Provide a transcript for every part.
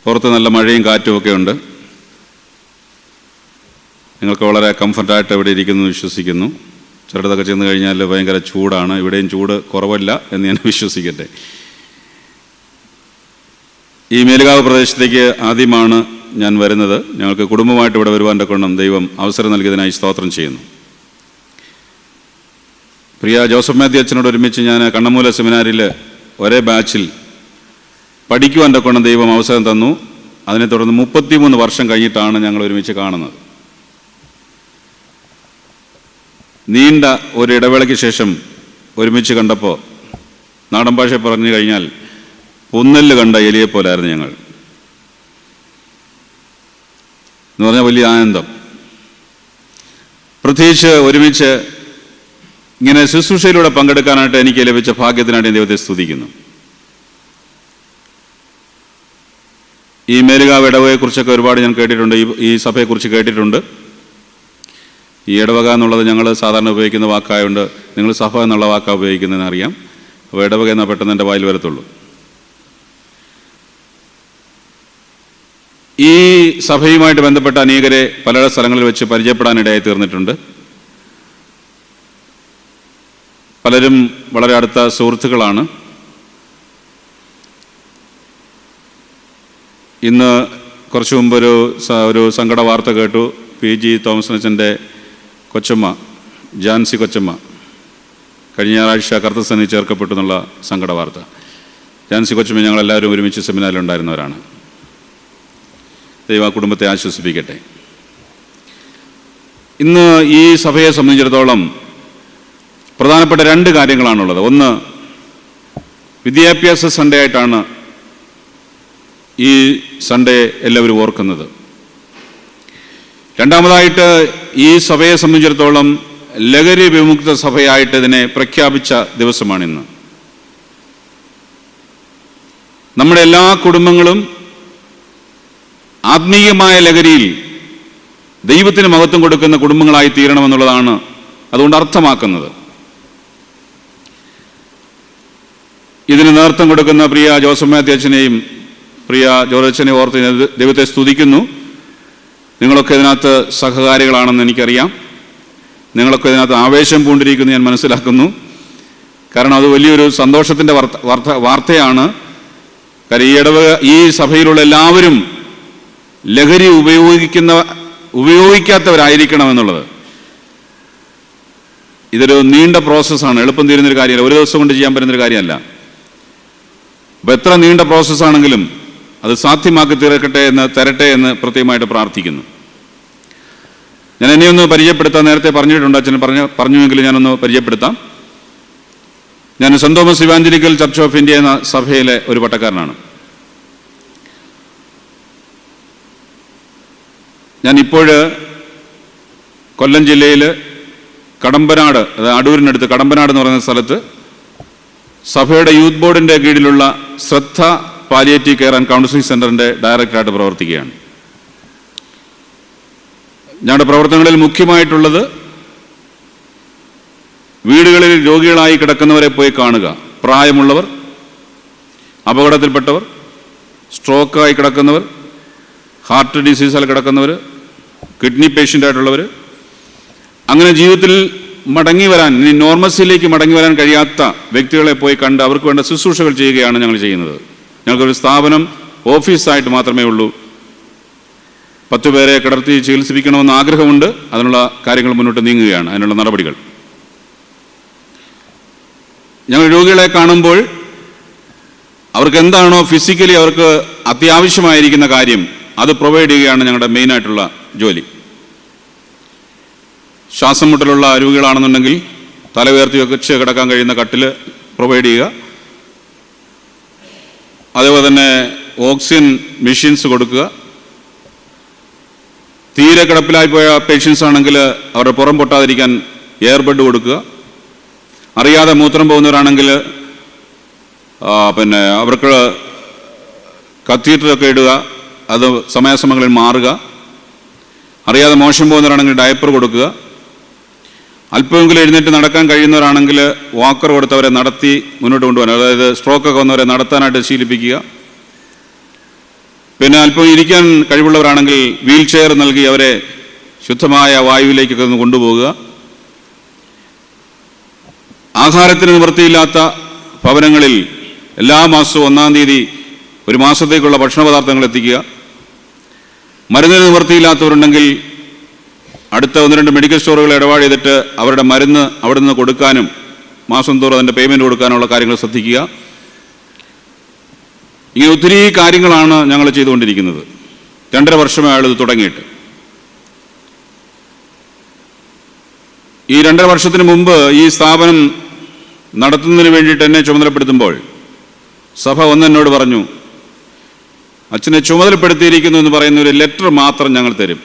പുറത്ത് നല്ല മഴയും കാറ്റും ഒക്കെ ഉണ്ട്. നിങ്ങൾക്ക് വളരെ കംഫർട്ടായിട്ട് ഇവിടെ ഇരിക്കുന്നു വിശ്വസിക്കുന്നു. ചിലടത്തൊക്കെ ചെന്ന് കഴിഞ്ഞാൽ ഭയങ്കര ചൂടാണ്. ഇവിടെയും ചൂട് കുറവല്ല എന്ന് ഞാൻ വിശ്വസിക്കട്ടെ. ഈ മേലുകാവ് പ്രദേശത്തേക്ക് ആദ്യമാണ് ഞാൻ വരുന്നത്. ഞങ്ങൾക്ക് കുടുംബമായിട്ട് ഇവിടെ വരുവാൻ കൊണ്ടും ദൈവം അവസരം നൽകിയതിനായി സ്തോത്രം ചെയ്യുന്നു. പ്രിയ ജോസഫ് മാത്യു അച്ഛനോട് ഒരുമിച്ച് ഞാൻ കണ്ണമൂല സെമിനാരിൽ ഒരേ ബാച്ചിൽ പഠിക്കുവാൻ കൊണ്ടും ദൈവം അവസരം തന്നു. അതിനെ തുടർന്ന് 33 വർഷം കഴിഞ്ഞിട്ടാണ് ഞങ്ങൾ ഒരുമിച്ച് കാണുന്നത്. നീണ്ട ഒരു ഇടവേളയ്ക്ക് ശേഷം ഒരുമിച്ച് കണ്ടപ്പോൾ നാടൻ ഭാഷ പറഞ്ഞു കഴിഞ്ഞാൽ പുന്നല് കണ്ട എലിയെപ്പോലായിരുന്നു ഞങ്ങൾ എന്ന് പറഞ്ഞാൽ വലിയ ആനന്ദം. പ്രത്യേകിച്ച് ഒരുമിച്ച് ഇങ്ങനെ ശുശ്രൂഷയിലൂടെ പങ്കെടുക്കാനായിട്ട് എനിക്ക് ലഭിച്ച ഭാഗ്യത്തിനായിട്ട് ദൈവത്തെ സ്തുതിക്കുന്നു. ഈ മേലുകാവ് ഇടവകയെക്കുറിച്ചൊക്കെ ഒരുപാട് ഞാൻ കേട്ടിട്ടുണ്ട്. ഈ സഭയെക്കുറിച്ച് കേട്ടിട്ടുണ്ട്. ഈ ഇടവക എന്നുള്ളത് ഞങ്ങൾ സാധാരണ ഉപയോഗിക്കുന്ന വാക്കായതുകൊണ്ട് നിങ്ങൾ സഭ എന്നുള്ള വാക്കാണ് ഉപയോഗിക്കുന്നതെന്ന് അറിയാം. അപ്പോൾ ഇടവക എന്നാൽ പെട്ടെന്ന് എൻ്റെ വായിൽ വരത്തുള്ളൂ. ഈ സഭയുമായിട്ട് ബന്ധപ്പെട്ട അനേകരെ പല സ്ഥലങ്ങളിൽ വെച്ച് പരിചയപ്പെടാനിടയായി തീർന്നിട്ടുണ്ട്. പലരും വളരെ അടുത്ത സുഹൃത്തുക്കളാണ്. ഇന്ന് കുറച്ചു മുമ്പ് ഒരു സങ്കട വാർത്ത കേട്ടു. PG തോമസ് അച്ഛൻ്റെ കൊച്ചമ്മ ജാൻസി കൊച്ചമ്മ കഴിഞ്ഞ ഞായറാഴ്ച കർത്തസേനയിൽ ചേർക്കപ്പെട്ടു എന്നുള്ള സങ്കട വാർത്ത. ജാൻസി കൊച്ചമ്മ ഞങ്ങളെല്ലാവരും ഒരുമിച്ച് സെമിനാറിലുണ്ടായിരുന്നവരാണ്. ദൈവം ആ കുടുംബത്തെ ആശ്വസിപ്പിക്കട്ടെ. ഇന്ന് ഈ സഭയെ സംബന്ധിച്ചിടത്തോളം പ്രധാനപ്പെട്ട 2 കാര്യങ്ങളാണുള്ളത്. ഒന്ന്, വിദ്യാഭ്യാസ സൺഡേ ആയിട്ടാണ് ഈ സൺഡേ എല്ലാവരും ഓർക്കുന്നത്. രണ്ടാമതായിട്ട് ഈ സഭയെ സംബന്ധിച്ചിടത്തോളം ലഹരി വിമുക്ത സഭയായിട്ട് ഇതിനെ പ്രഖ്യാപിച്ച ദിവസമാണിന്ന്. നമ്മുടെ എല്ലാ കുടുംബങ്ങളും ആത്മീയമായ ലഹരിയിൽ ദൈവത്തിന് മഹത്വം കൊടുക്കുന്ന കുടുംബങ്ങളായി തീരണമെന്നുള്ളതാണ് അതുകൊണ്ട് അർത്ഥമാക്കുന്നത്. ഇതിന് നേതൃത്വം കൊടുക്കുന്ന പ്രിയ ജോസഫ് മാത്യു അച്ഛനെയും പ്രിയ ജോർജ് അച്ഛനെയും ഓർത്ത് ദൈവത്തെ സ്തുതിക്കുന്നു. നിങ്ങളൊക്കെ ഇതിനകത്ത് സഹകാരികളാണെന്ന് എനിക്കറിയാം. നിങ്ങളൊക്കെ ഇതിനകത്ത് ആവേശം പൂണ്ടിരിക്കുന്നു ഞാൻ മനസ്സിലാക്കുന്നു. കാരണം അത് വലിയൊരു സന്തോഷത്തിൻ്റെ വാർത്തയാണ്. കാരണം ഈ സഭയിലുള്ള എല്ലാവരും ലഹരി ഉപയോഗിക്കാത്തവരായിരിക്കണമെന്നുള്ളത്. ഇതൊരു നീണ്ട പ്രോസസ്സാണ്. എളുപ്പം തീരുന്നൊരു കാര്യമല്ല. ഒരു ദിവസം കൊണ്ട് ചെയ്യാൻ പറ്റുന്നൊരു കാര്യമല്ല. അപ്പോൾ എത്ര നീണ്ട പ്രോസസ്സാണെങ്കിലും അത് സാധ്യമാക്കി തരട്ടെ എന്ന് പ്രത്യേകമായിട്ട് പ്രാർത്ഥിക്കുന്നു. ഞാൻ എന്നെ ഒന്ന് പരിചയപ്പെടുത്താൻ നേരത്തെ പറഞ്ഞിട്ടുണ്ട്. അച്ഛൻ പറഞ്ഞുവെങ്കിൽ ഞാനൊന്ന് പരിചയപ്പെടുത്താം. ഞാൻ saint Thomas evangelical church of India എന്ന സഭയിലെ ഒരു പട്ടക്കാരനാണ്. ഞാനിപ്പോൾ കൊല്ലം ജില്ലയിൽ കടമ്പനാട്, അടൂരിനടുത്ത് കടമ്പനാട് എന്ന് പറയുന്ന സ്ഥലത്ത് സഭയുടെ യൂത്ത് ബോർഡിൻ്റെ കീഴിലുള്ള ശ്രദ്ധ പാലിയേറ്റീവ് കെയർ ആൻഡ് കൗൺസിലിംഗ് സെൻ്ററിൻ്റെ ഡയറക്ടറായിട്ട് പ്രവർത്തിക്കുകയാണ്. ഞങ്ങളുടെ പ്രവർത്തനങ്ങളിൽ മുഖ്യമായിട്ടുള്ളത് വീടുകളിൽ രോഗികളായി കിടക്കുന്നവരെ പോയി കാണുക. പ്രായമുള്ളവർ, അപകടത്തിൽപ്പെട്ടവർ, സ്ട്രോക്കായി കിടക്കുന്നവർ, ഹാർട്ട് ഡിസീസാൽ കിടക്കുന്നവർ, കിഡ്നി പേഷ്യൻ്റായിട്ടുള്ളവർ, അങ്ങനെ ജീവിതത്തിൽ മടങ്ങി വരാൻ, ഇനി നോർമസിയിലേക്ക് മടങ്ങി വരാൻ കഴിയാത്ത വ്യക്തികളെ പോയി കണ്ട് അവർക്ക് വേണ്ട ശുശ്രൂഷകൾ ചെയ്യുകയാണ് ഞങ്ങൾ ചെയ്യുന്നത്. ഞങ്ങൾക്കൊരു സ്ഥാപനം, ഓഫീസായിട്ട് മാത്രമേ ഉള്ളൂ. 10 പേരെ കിടത്തി ചികിത്സിപ്പിക്കണമെന്ന് ആഗ്രഹമുണ്ട്. അതിനുള്ള കാര്യങ്ങൾ മുന്നോട്ട് നീങ്ങുകയാണ്, അതിനുള്ള നടപടികൾ. ഞങ്ങൾ രോഗികളെ കാണുമ്പോൾ അവർക്ക് എന്താണോ ഫിസിക്കലി അവർക്ക് അത്യാവശ്യമായിരിക്കുന്ന കാര്യം അത് പ്രൊവൈഡ് ചെയ്യുകയാണ് ഞങ്ങളുടെ മെയിനായിട്ടുള്ള ജോലി. ശ്വാസം മുട്ടലുള്ള രോഗികളാണെന്നുണ്ടെങ്കിൽ തല ഉയർത്തി വെച്ച് കിടക്കാൻ കഴിയുന്ന കട്ടിൽ പ്രൊവൈഡ് ചെയ്യുക. അതേപോലെ തന്നെ ഓക്സിജൻ മെഷീൻസ് കൊടുക്കുക. തീരെ കിടപ്പിലായി പോയ പേഷ്യൻസ് ആണെങ്കിൽ അവരുടെ പുറം പൊട്ടാതിരിക്കാൻ എയർബഡ് കൊടുക്കുക. അറിയാതെ മൂത്രം പോകുന്നവരാണെങ്കിൽ അവർക്ക് കത്തീറ്ററൊക്കെ ഇടുക, അത് സമയാസമയങ്ങളിൽ മാറുക. അറിയാതെ മോശം പോകുന്നവരാണെങ്കിൽ ഡയപ്പർ കൊടുക്കുക. അല്പമെങ്കിലും എഴുന്നേറ്റ് നടക്കാൻ കഴിയുന്നവരാണെങ്കിൽ വാക്കർ കൊടുത്തവരെ നടത്തി മുന്നോട്ട് കൊണ്ടുപോകാൻ, അതായത് സ്ട്രോക്കൊക്കെ വന്നവരെ നടത്താനായിട്ട് ശീലിപ്പിക്കുക. പിന്നെ അല്പം ഇരിക്കാൻ കഴിവുള്ളവരാണെങ്കിൽ വീൽ ചെയർ നൽകി അവരെ ശുദ്ധമായ വായുവിലേക്കൊക്കെ ഒന്ന് കൊണ്ടുപോകുക. ആഹാരത്തിന് നിവൃത്തിയില്ലാത്ത ഭവനങ്ങളിൽ എല്ലാ മാസവും 1-ാം തീയതി ഒരു മാസത്തേക്കുള്ള ഭക്ഷണ പദാർത്ഥങ്ങൾ എത്തിക്കുക. മരുന്നിന് നിവൃത്തിയില്ലാത്തവരുണ്ടെങ്കിൽ അടുത്ത 1-2 മെഡിക്കൽ സ്റ്റോറുകൾ ഇടപാട് ചെയ്തിട്ട് അവരുടെ മരുന്ന് അവിടെ നിന്ന് കൊടുക്കാനും മാസം തോറും അതിൻ്റെ പേയ്മെൻറ്റ് കൊടുക്കാനുള്ള കാര്യങ്ങൾ ശ്രദ്ധിക്കുക. ഇങ്ങനെ ഒത്തിരി കാര്യങ്ങളാണ് ഞങ്ങൾ ചെയ്തുകൊണ്ടിരിക്കുന്നത്. 2.5 വർഷമായുള്ളത് തുടങ്ങിയിട്ട്. ഈ 2.5 വർഷത്തിന് മുമ്പ് ഈ സ്ഥാപനം നടത്തുന്നതിന് വേണ്ടിയിട്ട് എന്നെ ചുമതലപ്പെടുത്തുമ്പോൾ സഭ എന്നോട് പറഞ്ഞു, അച്ഛനെ ചുമതലപ്പെടുത്തിയിരിക്കുന്നു എന്ന് പറയുന്ന ഒരു ലെറ്റർ മാത്രം ഞങ്ങൾ തരും,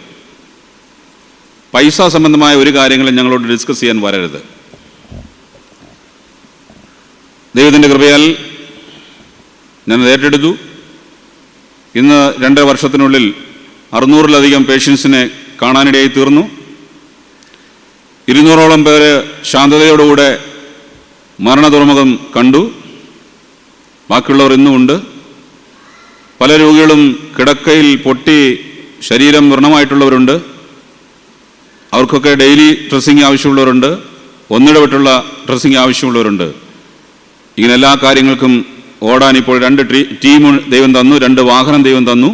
പൈസ സംബന്ധമായ ഒരു കാര്യങ്ങളും ഞങ്ങളോട് ഡിസ്കസ് ചെയ്യാൻ വരരുത്. ദൈവത്തിൻ്റെ കൃപയാൽ ഞാനത് ഏറ്റെടുത്തു. ഇന്ന് 2.5 വർഷത്തിനുള്ളിൽ 600-ലധികം പേഷ്യൻസിനെ കാണാനിടയായി തീർന്നു. 200-ഓളം പേര് ശാന്തതയോടുകൂടെ മരണതുറമുഖം കണ്ടു. ബാക്കിയുള്ളവർ ഇന്നുമുണ്ട്. പല രോഗികളും കിടക്കയിൽ പൊട്ടി ശരീരം വ്രണമായിട്ടുള്ളവരുണ്ട്. അവർക്കൊക്കെ ഡെയിലി ഡ്രസ്സിങ് ആവശ്യമുള്ളവരുണ്ട്, ഒന്നിടവിട്ടുള്ള ഡ്രസ്സിങ് ആവശ്യമുള്ളവരുണ്ട്. ഇങ്ങനെ എല്ലാ കാര്യങ്ങൾക്കും ഓടാൻ ഇപ്പോൾ 2 ടീം ദൈവം തന്നു, 2 വാഹനം ദൈവം തന്നു.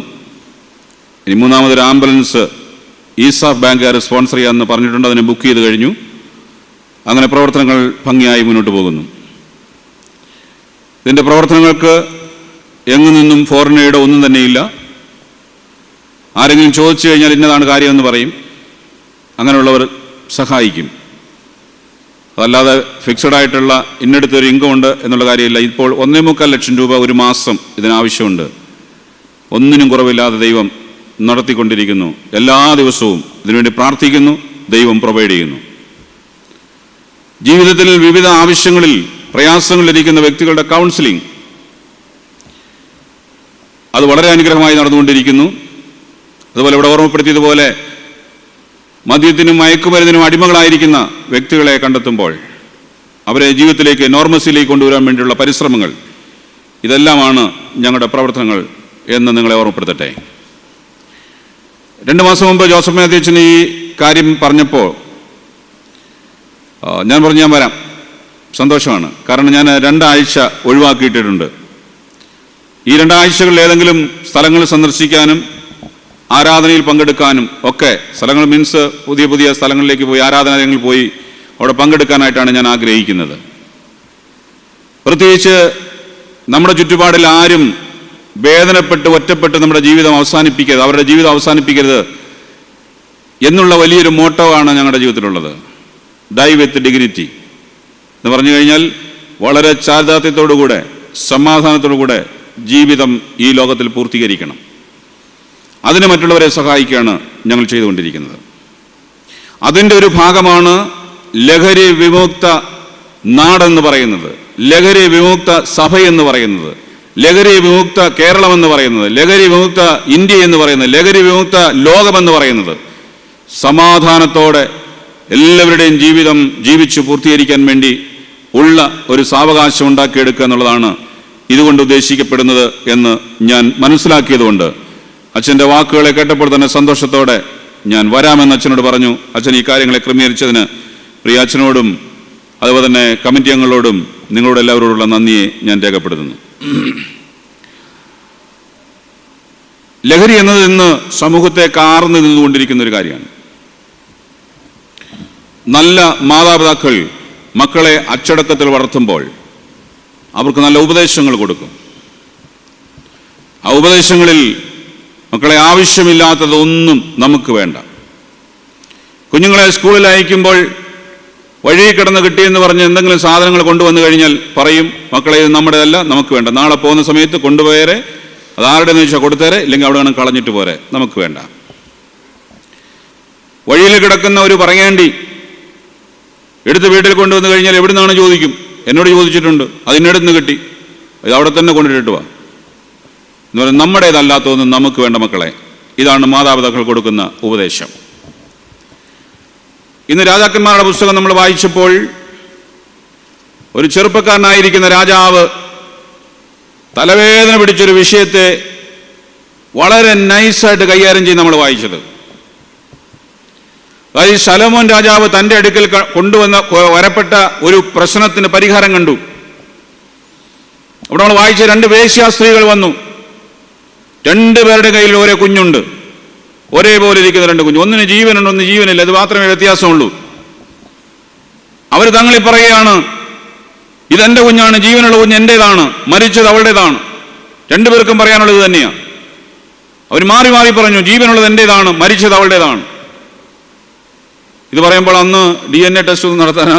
ഇനി 3-മതൊരു ആംബുലൻസ് ഈസാഫ് ബാങ്കുകാർ സ്പോൺസർ ചെയ്യാമെന്ന് പറഞ്ഞിട്ടുണ്ട്. അതിനെ ബുക്ക് ചെയ്ത് കഴിഞ്ഞു. അങ്ങനെ പ്രവർത്തനങ്ങൾ ഭംഗിയായി മുന്നോട്ട് പോകുന്നു. ഇതിൻ്റെ പ്രവർത്തനങ്ങൾക്ക് എങ്ങു നിന്നും ഫോറിൻ എയ്ഡ് ഒന്നും തന്നെയില്ല. ആരെങ്കിലും ചോദിച്ചു കഴിഞ്ഞാൽ ഇന്നതാണ് കാര്യമെന്ന് പറയും. അങ്ങനെയുള്ളവർ സഹായിക്കും. അതല്ലാതെ ഫിക്സഡായിട്ടുള്ള ഇന്നടുത്തൊരു ഇൻകം ഉണ്ട് എന്നുള്ള കാര്യമില്ല. ഇപ്പോൾ 1.25 ലക്ഷം രൂപ ഒരു മാസം ഇതിനാവശ്യമുണ്ട്. ഒന്നിനും കുറവില്ലാതെ ദൈവം നടത്തിക്കൊണ്ടിരിക്കുന്നു. എല്ലാ ദിവസവും ഇതിനുവേണ്ടി പ്രാർത്ഥിക്കുന്നു. ദൈവം പ്രൊവൈഡ് ചെയ്യുന്നു. ജീവിതത്തിൽ വിവിധ ആവശ്യങ്ങളിൽ പ്രയാസങ്ങളിലിരിക്കുന്ന വ്യക്തികളുടെ കൗൺസിലിംഗ് അത് വളരെ അനുഗ്രഹമായി നടന്നുകൊണ്ടിരിക്കുന്നു. അതുപോലെ ഇവിടെ ഓർമ്മപ്പെടുത്തിയതുപോലെ മദ്യത്തിനും മയക്കുമരുന്നിനും അടിമകളായിരിക്കുന്ന വ്യക്തികളെ കണ്ടെത്തുമ്പോൾ അവരെ ജീവിതത്തിലേക്ക് നോർമസിലേക്ക് കൊണ്ടുവരാൻ വേണ്ടിയുള്ള പരിശ്രമങ്ങൾ, ഇതെല്ലാമാണ് ഞങ്ങളുടെ പ്രവർത്തനങ്ങൾ എന്ന് നിങ്ങളെ ഓർമ്മപ്പെടുത്തട്ടെ. 2 മാസം മുമ്പ് ജോസഫ് മാത്യച്ചൻ ഈ കാര്യം പറഞ്ഞപ്പോൾ ഞാൻ പറഞ്ഞു ഞാൻ വരാം. സന്തോഷമാണ്. കാരണം ഞാൻ 2 ആഴ്ച ഒഴിവാക്കിയിട്ടിട്ടുണ്ട്. ഈ 2 ആഴ്ചകളിൽ ഏതെങ്കിലും സ്ഥലങ്ങൾ സന്ദർശിക്കാനും ആരാധനയിൽ പങ്കെടുക്കാനും ഒക്കെ, സ്ഥലങ്ങൾ മീൻസ് പുതിയ പുതിയ സ്ഥലങ്ങളിലേക്ക് പോയി ആരാധനാലയങ്ങളിൽ പോയി അവിടെ പങ്കെടുക്കാനായിട്ടാണ് ഞാൻ ആഗ്രഹിക്കുന്നത്. പ്രത്യേകിച്ച് നമ്മുടെ ചുറ്റുപാടിൽ ആരും വേദനപ്പെട്ട് ഒറ്റപ്പെട്ട് നമ്മുടെ ജീവിതം അവസാനിപ്പിക്കരുത്, അവരുടെ ജീവിതം അവസാനിപ്പിക്കരുത് എന്നുള്ള വലിയൊരു മോട്ടോ ആണ് ഞങ്ങളുടെ ജീവിതത്തിലുള്ളത്. ഡൈ വിത്ത് ഡിഗ്നിറ്റി എന്ന് പറഞ്ഞു കഴിഞ്ഞാൽ വളരെ ചാരിതാർത്ഥ്യത്തോടുകൂടെ സമാധാനത്തോടുകൂടെ ജീവിതം ഈ ലോകത്തിൽ പൂർത്തീകരിക്കണം. അതിന് മറ്റുള്ളവരെ സഹായിക്കുകയാണ് ഞങ്ങൾ ചെയ്തുകൊണ്ടിരിക്കുന്നത്. അതിൻ്റെ ഒരു ഭാഗമാണ് ലഹരി വിമുക്ത നാടെന്ന് പറയുന്നത്, ലഹരി വിമുക്ത സഭയെന്ന് പറയുന്നത്, ലഹരി വിമുക്ത കേരളമെന്ന് പറയുന്നത്, ലഹരി വിമുക്ത ഇന്ത്യ എന്ന് പറയുന്നത്, ലഹരി വിമുക്ത ലോകമെന്ന് പറയുന്നത്. സമാധാനത്തോടെ എല്ലാവരുടെയും ജീവിതം ജീവിച്ച് പൂർത്തീകരിക്കാൻ വേണ്ടി ഉള്ള ഒരു സാവകാശം ഉണ്ടാക്കിയെടുക്കുക എന്നുള്ളതാണ് ഇതുകൊണ്ട് ഉദ്ദേശിക്കപ്പെടുന്നത് എന്ന് ഞാൻ മനസ്സിലാക്കിയതുകൊണ്ട് അച്ഛൻ്റെ വാക്കുകളെ കേട്ടപ്പോൾ തന്നെ സന്തോഷത്തോടെ ഞാൻ വരാമെന്ന് അച്ഛനോട് പറഞ്ഞു. അച്ഛൻ ഈ കാര്യങ്ങളെ ക്രമീകരിച്ചതിന് പ്രിയ അച്ഛനോടും അതുപോലെ തന്നെ കമ്മിറ്റി അംഗങ്ങളോടും നിങ്ങളോട് എല്ലാവരോടുള്ള നന്ദിയെ ഞാൻ രേഖപ്പെടുത്തുന്നു. ലഹരി എന്നത് ഇന്ന് സമൂഹത്തെ കാർന്നു നിന്നുകൊണ്ടിരിക്കുന്ന ഒരു കാര്യമാണ്. നല്ല മാതാപിതാക്കൾ മക്കളെ അച്ചടക്കത്തിൽ വളർത്തുമ്പോൾ അവർക്ക് നല്ല ഉപദേശങ്ങൾ കൊടുക്കും. ആ ഉപദേശങ്ങളിൽ മക്കളെ ആവശ്യമില്ലാത്തതൊന്നും നമുക്ക് വേണ്ട. കുഞ്ഞുങ്ങളെ സ്കൂളിൽ അയക്കുമ്പോൾ വഴി കിടന്ന് കിട്ടിയെന്ന് പറഞ്ഞ് എന്തെങ്കിലും സാധനങ്ങൾ കൊണ്ടുവന്നു കഴിഞ്ഞാൽ പറയും, മക്കളെ ഇത് നമ്മുടേതല്ല, നമുക്ക് വേണ്ട. നാളെ പോകുന്ന സമയത്ത് കൊണ്ടുപോയേരെ, അതാരുടെന്ന് വെച്ചാൽ കൊടുത്തേരെ, ഇല്ലെങ്കിൽ അവിടെ വേണം കളഞ്ഞിട്ട് പോരെ, നമുക്ക് വേണ്ട. വഴിയിൽ കിടക്കുന്ന ഒരു പറയേണ്ടി എടുത്ത് വീട്ടിൽ കൊണ്ടുവന്നു കഴിഞ്ഞാൽ എവിടെ നിന്നാണ് ചോദിക്കും. എന്നോട് ചോദിച്ചിട്ടുണ്ട്, അതിനടുത്ത് കിട്ടി, ഇത് അവിടെ തന്നെ കൊണ്ടിട്ട് വാ എന്ന് പറഞ്ഞാൽ നമ്മുടേതല്ലാത്തതൊന്നും നമുക്ക് വേണ്ട മക്കളെ. ഇതാണ് മാതാപിതാക്കൾ കൊടുക്കുന്ന ഉപദേശം. ഇന്ന് രാജാക്കന്മാരുടെ പുസ്തകം നമ്മൾ വായിച്ചപ്പോൾ ഒരു ചെറുപ്പക്കാരനായിരിക്കുന്ന രാജാവ് തലവേദന പിടിച്ചൊരു വിഷയത്തെ വളരെ നൈസായിട്ട് കൈകാര്യം ചെയ്ത് നമ്മൾ വായിച്ചത്. അതായത് ശലോമോൻ രാജാവ് തൻ്റെ അടുക്കൽ വരപ്പെട്ട ഒരു പ്രശ്നത്തിന് പരിഹാരം കണ്ടു. അവിടെ നമ്മൾ വായിച്ച 2 വേശ്യാസ്ത്രീകൾ വന്നു. 2 പേരുടെ കയ്യിൽ ഒരേ കുഞ്ഞുണ്ട്, ഒരേപോലെ ഇരിക്കുന്ന 2 കുഞ്ഞ്. ഒന്നിന് ജീവനുണ്ട്, ഒന്ന് ജീവനില്ല. അത് മാത്രമേ വ്യത്യാസമുള്ളൂ. അവർ തങ്ങളിൽ പറയുകയാണ്, ഇതെന്റെ കുഞ്ഞാണ്, ജീവനുള്ള കുഞ്ഞ് എന്റേതാണ്, മരിച്ചത് അവളുടേതാണ്. 2 പേർക്കും പറയാനുള്ളത് തന്നെയാണ്. അവർ മാറി മാറി പറഞ്ഞു, ജീവനുള്ളത് എന്റേതാണ്, മരിച്ചത് അവളുടേതാണ്. ഇത് പറയുമ്പോൾ അന്ന് DNA ടെസ്റ്റ് ഒന്നും നടത്താൻ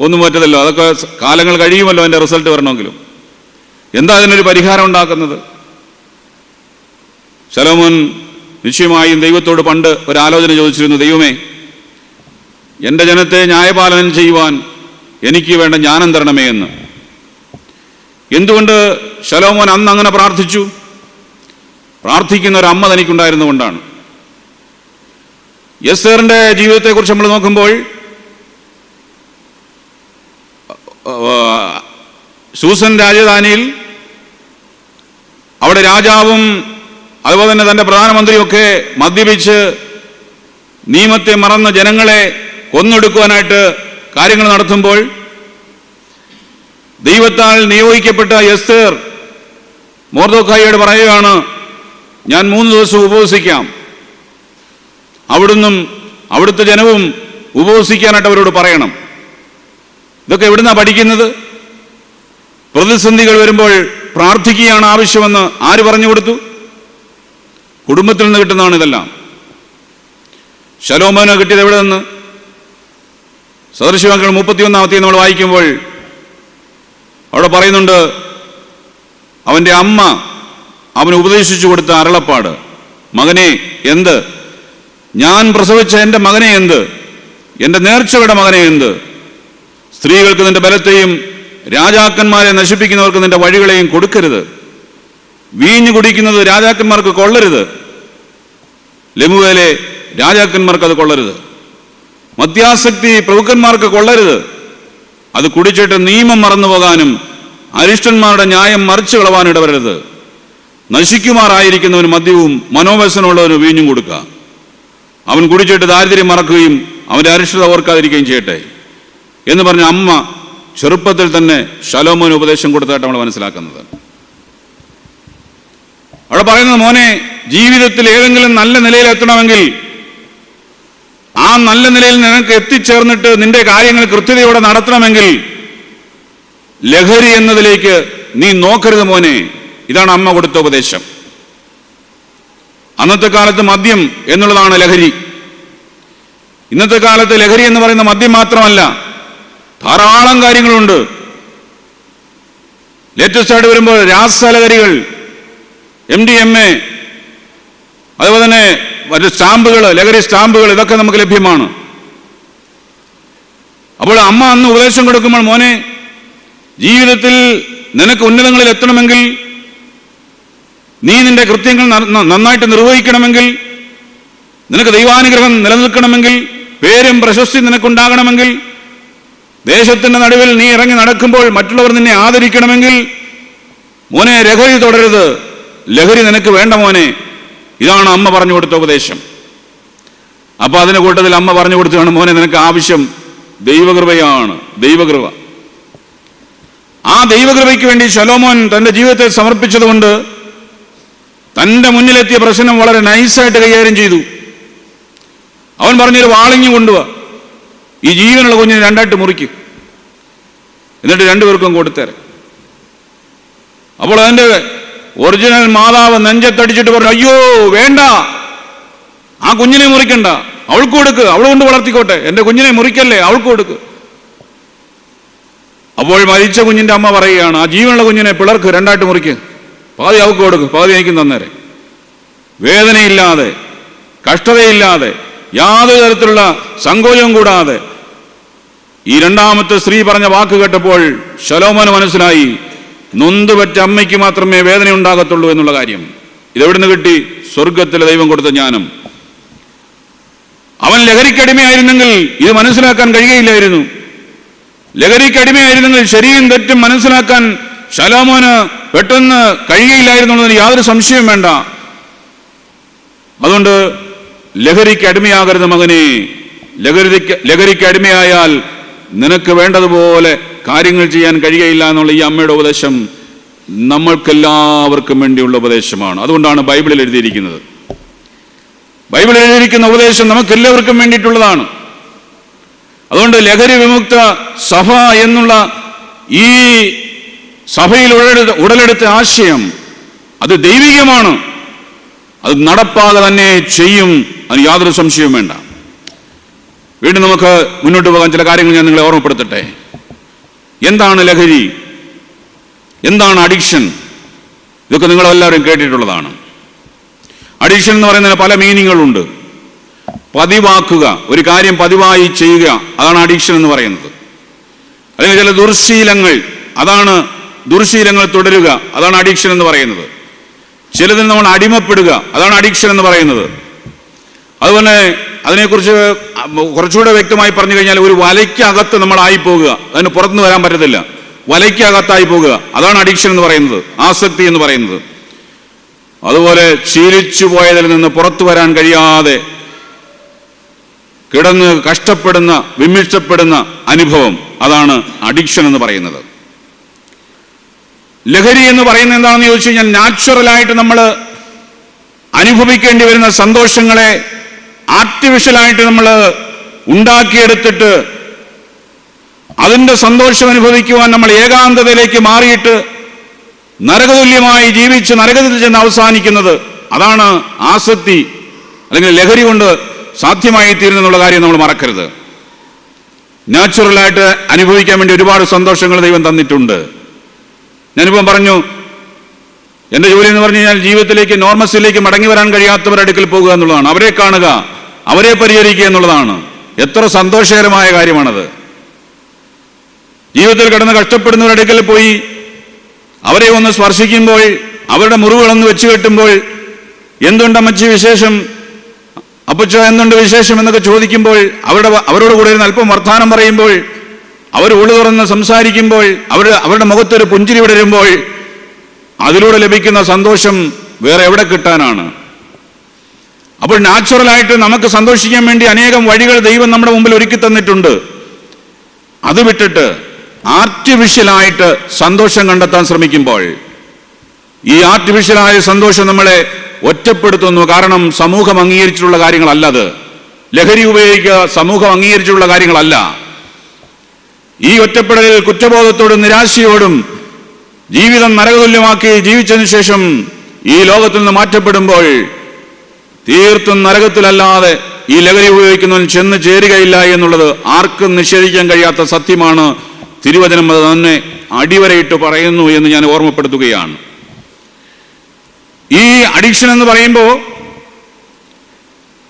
ഒന്നും പറ്റത്തില്ല. അതൊക്കെ കാലങ്ങൾ കഴിയുമല്ലോ അതിൻ്റെ റിസൾട്ട് വരണമെങ്കിലും. എന്താ അതിനൊരു പരിഹാരം ഉണ്ടാക്കുന്നത്? ശലോമോൻ നിശ്ചയമായും ദൈവത്തോട് പണ്ട് ഒരാലോചന ചോദിച്ചിരുന്നു, ദൈവമേ, എൻ്റെ ജനത്തെ ന്യായപാലനം ചെയ്യുവാൻ എനിക്ക് വേണ്ട ജ്ഞാനം തരണമേ എന്ന്. എന്തുകൊണ്ട് ശലോമോൻ അന്ന് അങ്ങനെ പ്രാർത്ഥിച്ചു? പ്രാർത്ഥിക്കുന്ന ഒരു അമ്മ തനിക്കുണ്ടായിരുന്നുകൊണ്ടാണ്. എസ്തേറിന്റെ ജീവിതത്തെക്കുറിച്ച് നമ്മൾ നോക്കുമ്പോൾ സൂസൻ രാജധാനിയിൽ അവിടെ രാജാവും അതുപോലെ തന്നെ തൻ്റെ പ്രധാനമന്ത്രിയൊക്കെ മദ്യപിച്ച് നിയമത്തെ മറന്ന് ജനങ്ങളെ കൊന്നൊടുക്കുവാനായിട്ട് കാര്യങ്ങൾ നടത്തുമ്പോൾ ദൈവത്താൽ നിയോഗിക്കപ്പെട്ട എസ്തേർ മൊർദെഖായിയോട് പറയുകയാണ്, ഞാൻ 3 ദിവസം ഉപവസിക്കാം. അവിടുന്നും അവിടുത്തെ ജനവും ഉപവസിക്കാനായിട്ട് അവരോട് പറയണം. ഇതൊക്കെ എവിടുന്നാ പഠിക്കുന്നത്? പ്രതിസന്ധികൾ വരുമ്പോൾ പ്രാർത്ഥിക്കുകയാണ് ആവശ്യമെന്ന് ആര് പറഞ്ഞു കൊടുത്തു? കുടുംബത്തിൽ നിന്ന് കിട്ടുന്നതാണ് ഇതെല്ലാം. ശലോമോന് കിട്ടിയത് എവിടെ നിന്ന്? സദൃശവാക്യങ്ങൾ 31 നമ്മൾ വായിക്കുമ്പോൾ അവിടെ പറയുന്നുണ്ട്, അവൻ്റെ അമ്മ അവന് ഉപദേശിച്ചു കൊടുത്ത അരുളപ്പാട്, മകനെ എന്ത്? ഞാൻ പ്രസവിച്ച എൻ്റെ മകനെ എന്ത്? എൻ്റെ നേർച്ചയുടെ മകനെ എന്ത്? സ്ത്രീകൾക്ക് നിന്റെ ബലത്തെയും രാജാക്കന്മാരെ നശിപ്പിക്കുന്നവർക്ക് നിന്റെ വഴികളെയും കൊടുക്കരുത്. വീഞ്ഞു കുടിക്കുന്നത് രാജാക്കന്മാർക്ക് കൊള്ളരുത്. ലെമുവേലെ രാജാക്കന്മാർക്ക് അത് കൊള്ളരുത്. മദ്യാസക്തി പ്രഭുക്കന്മാർക്ക് കൊള്ളരുത്. അത് കുടിച്ചിട്ട് നിയമം മറന്നു പോകാനും അരിഷ്ടന്മാരുടെ ന്യായം മറിച്ചു കളവാൻ ഇടവരരുത്. നശിക്കുമാറായിരിക്കുന്നവന് മദ്യവും മനോവ്യസനമുള്ളവന് വീഞ്ഞും കൊടുക്കുക. അവൻ കുടിച്ചിട്ട് ദാരിദ്ര്യം മറക്കുകയും അവൻ്റെ അരിഷ്ടത ഓർക്കാതിരിക്കുകയും ചെയ്യട്ടെ എന്ന് പറഞ്ഞ അമ്മ ചെറുപ്പത്തിൽ തന്നെ ശലോമോന് ഉപദേശം കൊടുത്തതായിട്ട് നമ്മൾ മനസ്സിലാക്കുന്നത്. അവിടെ പറയുന്നത്, മോനെ, ജീവിതത്തിൽ ഏതെങ്കിലും നല്ല നിലയിൽ എത്തണമെങ്കിൽ ആ നല്ല നിലയിൽ നിനക്ക് എത്തിച്ചേർന്നിട്ട് നിന്റെ കാര്യങ്ങൾ കൃത്യതയോടെ നടത്തണമെങ്കിൽ ലഹരി എന്നതിലേക്ക് നീ നോക്കരുത് മോനെ. ഇതാണ് അമ്മ കൊടുത്ത ഉപദേശം. അന്നത്തെ കാലത്ത് മദ്യം എന്നുള്ളതാണ് ലഹരി. ഇന്നത്തെ കാലത്ത് ലഹരി എന്ന് പറയുന്ന മദ്യം മാത്രമല്ല, ധാരാളം കാര്യങ്ങളുണ്ട്. ലേറ്റസ്റ്റ് ആയിട്ട് വരുമ്പോൾ രാസലഹരികൾ, MDMA, അതുപോലെ തന്നെ മറ്റ് സ്റ്റാമ്പുകൾ, ലഹരി സ്റ്റാമ്പുകൾ, ഇതൊക്കെ നമുക്ക് ലഭ്യമാണ്. അപ്പോൾ അമ്മ അന്ന് ഉപദേശം കൊടുക്കുമ്പോൾ, മോനെ, ജീവിതത്തിൽ നിനക്ക് ഉന്നതങ്ങളിൽ എത്തണമെങ്കിൽ, നീ നിന്റെ കൃത്യങ്ങൾ നന്നായിട്ട് നിർവഹിക്കണമെങ്കിൽ, നിനക്ക് ദൈവാനുഗ്രഹം നിലനിൽക്കണമെങ്കിൽ, പേരും പ്രശസ്തി നിനക്കുണ്ടാകണമെങ്കിൽ, ദേശത്തിന്റെ നടുവിൽ നീ ഇറങ്ങി നടക്കുമ്പോൾ മറ്റുള്ളവർ നിന്നെ ആദരിക്കണമെങ്കിൽ, മോനെ, ലഹരി തുടരരുത്. ലഹരി നിനക്ക് വേണ്ട മോനെ. ഇതാണ് അമ്മ പറഞ്ഞു കൊടുത്ത ഉപദേശം. അപ്പൊ അതിന്റെ കൂട്ടത്തിൽ അമ്മ പറഞ്ഞു കൊടുത്തതാണ്, മോനെ, നിനക്ക് ആവശ്യം ദൈവകൃപയാണ്, ദൈവകൃപ. ആ ദൈവകൃപയ്ക്ക് വേണ്ടി ശലോമോൻ തന്റെ ജീവിതത്തെ സമർപ്പിച്ചതുകൊണ്ട് തന്റെ മുന്നിലെത്തിയ പ്രശ്നം വളരെ നൈസായിട്ട് കൈകാര്യം ചെയ്തു. അവൻ പറഞ്ഞൊരു വാളിഞ്ഞു കൊണ്ടുവാ, ഈ ജീവനുള്ള കുഞ്ഞിനെ 2ആയിട്ട് മുറിക്കും, എന്നിട്ട് 2 പേർക്കും കൊടുത്തേരെ. അപ്പോൾ അതിന്റെ ഒറിജിനൽ മാതാവ് നെഞ്ചത്തടിച്ചിട്ട് പറഞ്ഞു, അയ്യോ വേണ്ട, ആ കുഞ്ഞിനെ മുറിക്കണ്ട, അവൾക്ക് കൊടുക്ക്, അവൾ കൊണ്ട് വളർത്തിക്കോട്ടെ, എൻ്റെ കുഞ്ഞിനെ മുറിക്കല്ലേ, അവൾക്ക് കൊടുക്ക്. അപ്പോൾ മരിച്ച കുഞ്ഞിന്റെ അമ്മ പറയുകയാണ്, ആ ജീവനുള്ള കുഞ്ഞിനെ പിളർക്ക്, 2ആയിട്ട് മുറിക്ക്, പാതി അവൾക്ക് കൊടുക്ക്, പാതി എനിക്കും തന്നേരെ. വേദനയില്ലാതെ, കഷ്ടതയില്ലാതെ, യാതൊരു തരത്തിലുള്ള സങ്കോചവും കൂടാതെ ഈ 2ാമത്തെ സ്ത്രീ പറഞ്ഞ വാക്ക് കേട്ടപ്പോൾ ശലോമോന് മനസ്സിലായി, നൊന്തുപറ്റ അമ്മയ്ക്ക് മാത്രമേ വേദന ഉണ്ടാകത്തുള്ളൂ എന്നുള്ള കാര്യം. ഇതെവിടുന്ന് കിട്ടി? സ്വർഗത്തിലെ ദൈവം കൊടുത്ത ജ്ഞാനം. അവൻ ലഹരിക്കടിമയായിരുന്നെങ്കിൽ ഇത് മനസ്സിലാക്കാൻ കഴിയുകയില്ലായിരുന്നു. ലഹരിക്കടിമയായിരുന്നെങ്കിൽ ശരിയും തെറ്റും മനസ്സിലാക്കാൻ ശലോമോന് പെട്ടെന്ന് കഴിയുകയില്ലായിരുന്നു എന്നതിന് യാതൊരു സംശയവും വേണ്ട. അതുകൊണ്ട് ലഹരിക്ക് അടിമയാകരുത് മകനെ. ലഹരിക്ക് അടിമയായാൽ നിനക്ക് വേണ്ടതുപോലെ കാര്യങ്ങൾ ചെയ്യാൻ കഴിയുകയില്ല എന്നുള്ള ഈ അമ്മയുടെ ഉപദേശം നമ്മൾക്കെല്ലാവർക്കും വേണ്ടിയുള്ള ഉപദേശമാണ്. അതുകൊണ്ടാണ് ബൈബിളിൽ എഴുതിയിരിക്കുന്നത്. ബൈബിളിൽ എഴുതിയിരിക്കുന്ന ഉപദേശം നമുക്കെല്ലാവർക്കും വേണ്ടിയിട്ടുള്ളതാണ്. അതുകൊണ്ട് ലഹരി വിമുക്ത സഭ എന്നുള്ള ഈ സഭയിൽ ഉടലെടുത്ത ആശയം അത് ദൈവികമാണ്. അത് നടപ്പാതെ തന്നെ ചെയ്യും, അതിന് യാതൊരു സംശയവും വേണ്ട. വീണ്ടും നമുക്ക് മുന്നോട്ട് പോകാൻ ചില കാര്യങ്ങൾ ഞാൻ നിങ്ങളെ ഓർമ്മപ്പെടുത്തട്ടെ. എന്താണ് ലഹരി? എന്താണ് അഡിക്ഷൻ? ഇതൊക്കെ നിങ്ങളെല്ലാവരും കേട്ടിട്ടുള്ളതാണ്. അഡിക്ഷൻ എന്ന് പറയുന്നതിന് പല മീനിങ്ങുകളുണ്ട്. പതിവാക്കുക, ഒരു കാര്യം പതിവായി ചെയ്യുക, അതാണ് അഡിക്ഷൻ എന്ന് പറയുന്നത്. അല്ലെങ്കിൽ ചില ദുർശീലങ്ങൾ, അതാണ് ദുർശീലങ്ങൾ തുടരുക, അതാണ് അഡിക്ഷൻ എന്ന് പറയുന്നത്. ചിലതിൽ നമ്മൾ അടിമപ്പെടുക, അതാണ് അഡിക്ഷൻ എന്ന് പറയുന്നത്. അതുപോലെ അതിനെക്കുറിച്ച് കുറച്ചുകൂടെ വ്യക്തമായി പറഞ്ഞു കഴിഞ്ഞാൽ ഒരു വലയ്ക്കകത്ത് നമ്മളായി പോകുക, അതിന് പുറത്തുനിന്ന് വരാൻ പറ്റത്തില്ല. വലയ്ക്കകത്തായി പോകുക, അതാണ് അഡിക്ഷൻ എന്ന് പറയുന്നത്, ആസക്തി എന്ന് പറയുന്നത്. അതുപോലെ ശീലിച്ചു പോയതിൽ നിന്ന് പുറത്തു വരാൻ കഴിയാതെ കിടന്ന് കഷ്ടപ്പെടുന്ന, വിമിഷ്ടപ്പെടുന്ന അനുഭവം, അതാണ് അഡിക്ഷൻ എന്ന് പറയുന്നത്. ലഹരി എന്ന് പറയുന്നത് എന്താണെന്ന് ചോദിച്ചു കഴിഞ്ഞാൽ, നാച്ചുറലായിട്ട് നമ്മൾ അനുഭവിക്കേണ്ടി വരുന്ന സന്തോഷങ്ങളെ ആർട്ടിഫിഷ്യലായിട്ട് നമ്മൾ ഉണ്ടാക്കിയെടുത്തിട്ട് അതിൻ്റെ സന്തോഷം അനുഭവിക്കുവാൻ നമ്മൾ ഏകാന്തതയിലേക്ക് മാറിയിട്ട് നരകതുല്യമായി ജീവിച്ച് നരകത്തിൽ ചെന്ന് അവസാനിക്കുന്നത്, അതാണ് ആസക്തി അല്ലെങ്കിൽ ലഹരി കൊണ്ട് സാധ്യമായി തീരുന്നുള്ള കാര്യം നമ്മൾ മറക്കരുത്. നാച്ചുറലായിട്ട് അനുഭവിക്കാൻ വേണ്ടി ഒരുപാട് സന്തോഷങ്ങൾ ദൈവം തന്നിട്ടുണ്ട്. ഞാനിപ്പം പറഞ്ഞു, എൻ്റെ ജോലി എന്ന് പറഞ്ഞു കഴിഞ്ഞാൽ ജീവിതത്തിലേക്ക്, നോർമസിലേക്ക് മടങ്ങി വരാൻ കഴിയാത്തവരുടെ അടുക്കൽ പോകുക എന്നുള്ളതാണ്. അവരെ കാണുക, അവരെ പരിഹരിക്കുക എന്നുള്ളതാണ്. എത്ര സന്തോഷകരമായ കാര്യമാണത്. ജീവിതത്തിൽ കിടന്ന് കഷ്ടപ്പെടുന്നവരുടെ അടുക്കൽ പോയി അവരെ ഒന്ന് സ്പർശിക്കുമ്പോൾ, അവരുടെ മുറിവുകളൊന്ന് വെച്ച് കെട്ടുമ്പോൾ, എന്തുണ്ട് അമ്മച്ചി വിശേഷം, അപ്പച്ചോ എന്തുണ്ട് വിശേഷം എന്നൊക്കെ ചോദിക്കുമ്പോൾ, അവരോട് കൂടെ ഇരുന്ന് അല്പം വർത്തമാനം പറയുമ്പോൾ, അവർ ഉള്ളു തുറന്ന് സംസാരിക്കുമ്പോൾ, അവരുടെ മുഖത്തൊരു പുഞ്ചിരി വിടരുമ്പോൾ, അതിലൂടെ ലഭിക്കുന്ന സന്തോഷം വേറെ എവിടെ കിട്ടാനാണ്? അപ്പോൾ നാച്ചുറലായിട്ട് നമുക്ക് സന്തോഷിക്കാൻ വേണ്ടി അനേകം വഴികൾ ദൈവം നമ്മുടെ മുമ്പിൽ ഒരുക്കി തന്നിട്ടുണ്ട്. അത് വിട്ടിട്ട് ആർട്ടിഫിഷ്യലായിട്ട് സന്തോഷം കണ്ടെത്താൻ ശ്രമിക്കുമ്പോൾ ഈ ആർട്ടിഫിഷ്യലായ സന്തോഷം നമ്മളെ ഒറ്റപ്പെടുത്തുന്നു. കാരണം സമൂഹം അംഗീകരിച്ചിട്ടുള്ള കാര്യങ്ങളല്ല അത്. ലഹരി ഉപയോഗിക്കുക സമൂഹം അംഗീകരിച്ചിട്ടുള്ള കാര്യങ്ങളല്ല. ഈ ഒറ്റപ്പെടലിൽ കുറ്റബോധത്തോടും നിരാശയോടും ജീവിതം നരകതുല്യമാക്കി ജീവിച്ചതിന് ശേഷം ഈ ലോകത്തിൽ നിന്ന് മാറ്റപ്പെടുമ്പോൾ തീർത്തും നരകത്തിലല്ലാതെ ഈ ലഹരി ഉപയോഗിക്കുന്നവൻ ചെന്ന് ചേരുകയില്ല എന്നുള്ളത് ആർക്കും നിഷേധിക്കാൻ കഴിയാത്ത സത്യമാണ്. തിരുവചനം അത് തന്നെ അടിവരയിട്ട് പറയുന്നു എന്ന് ഞാൻ ഓർമ്മപ്പെടുത്തുകയാണ്. ഈ അഡിക്ഷൻ എന്ന് പറയുമ്പോൾ,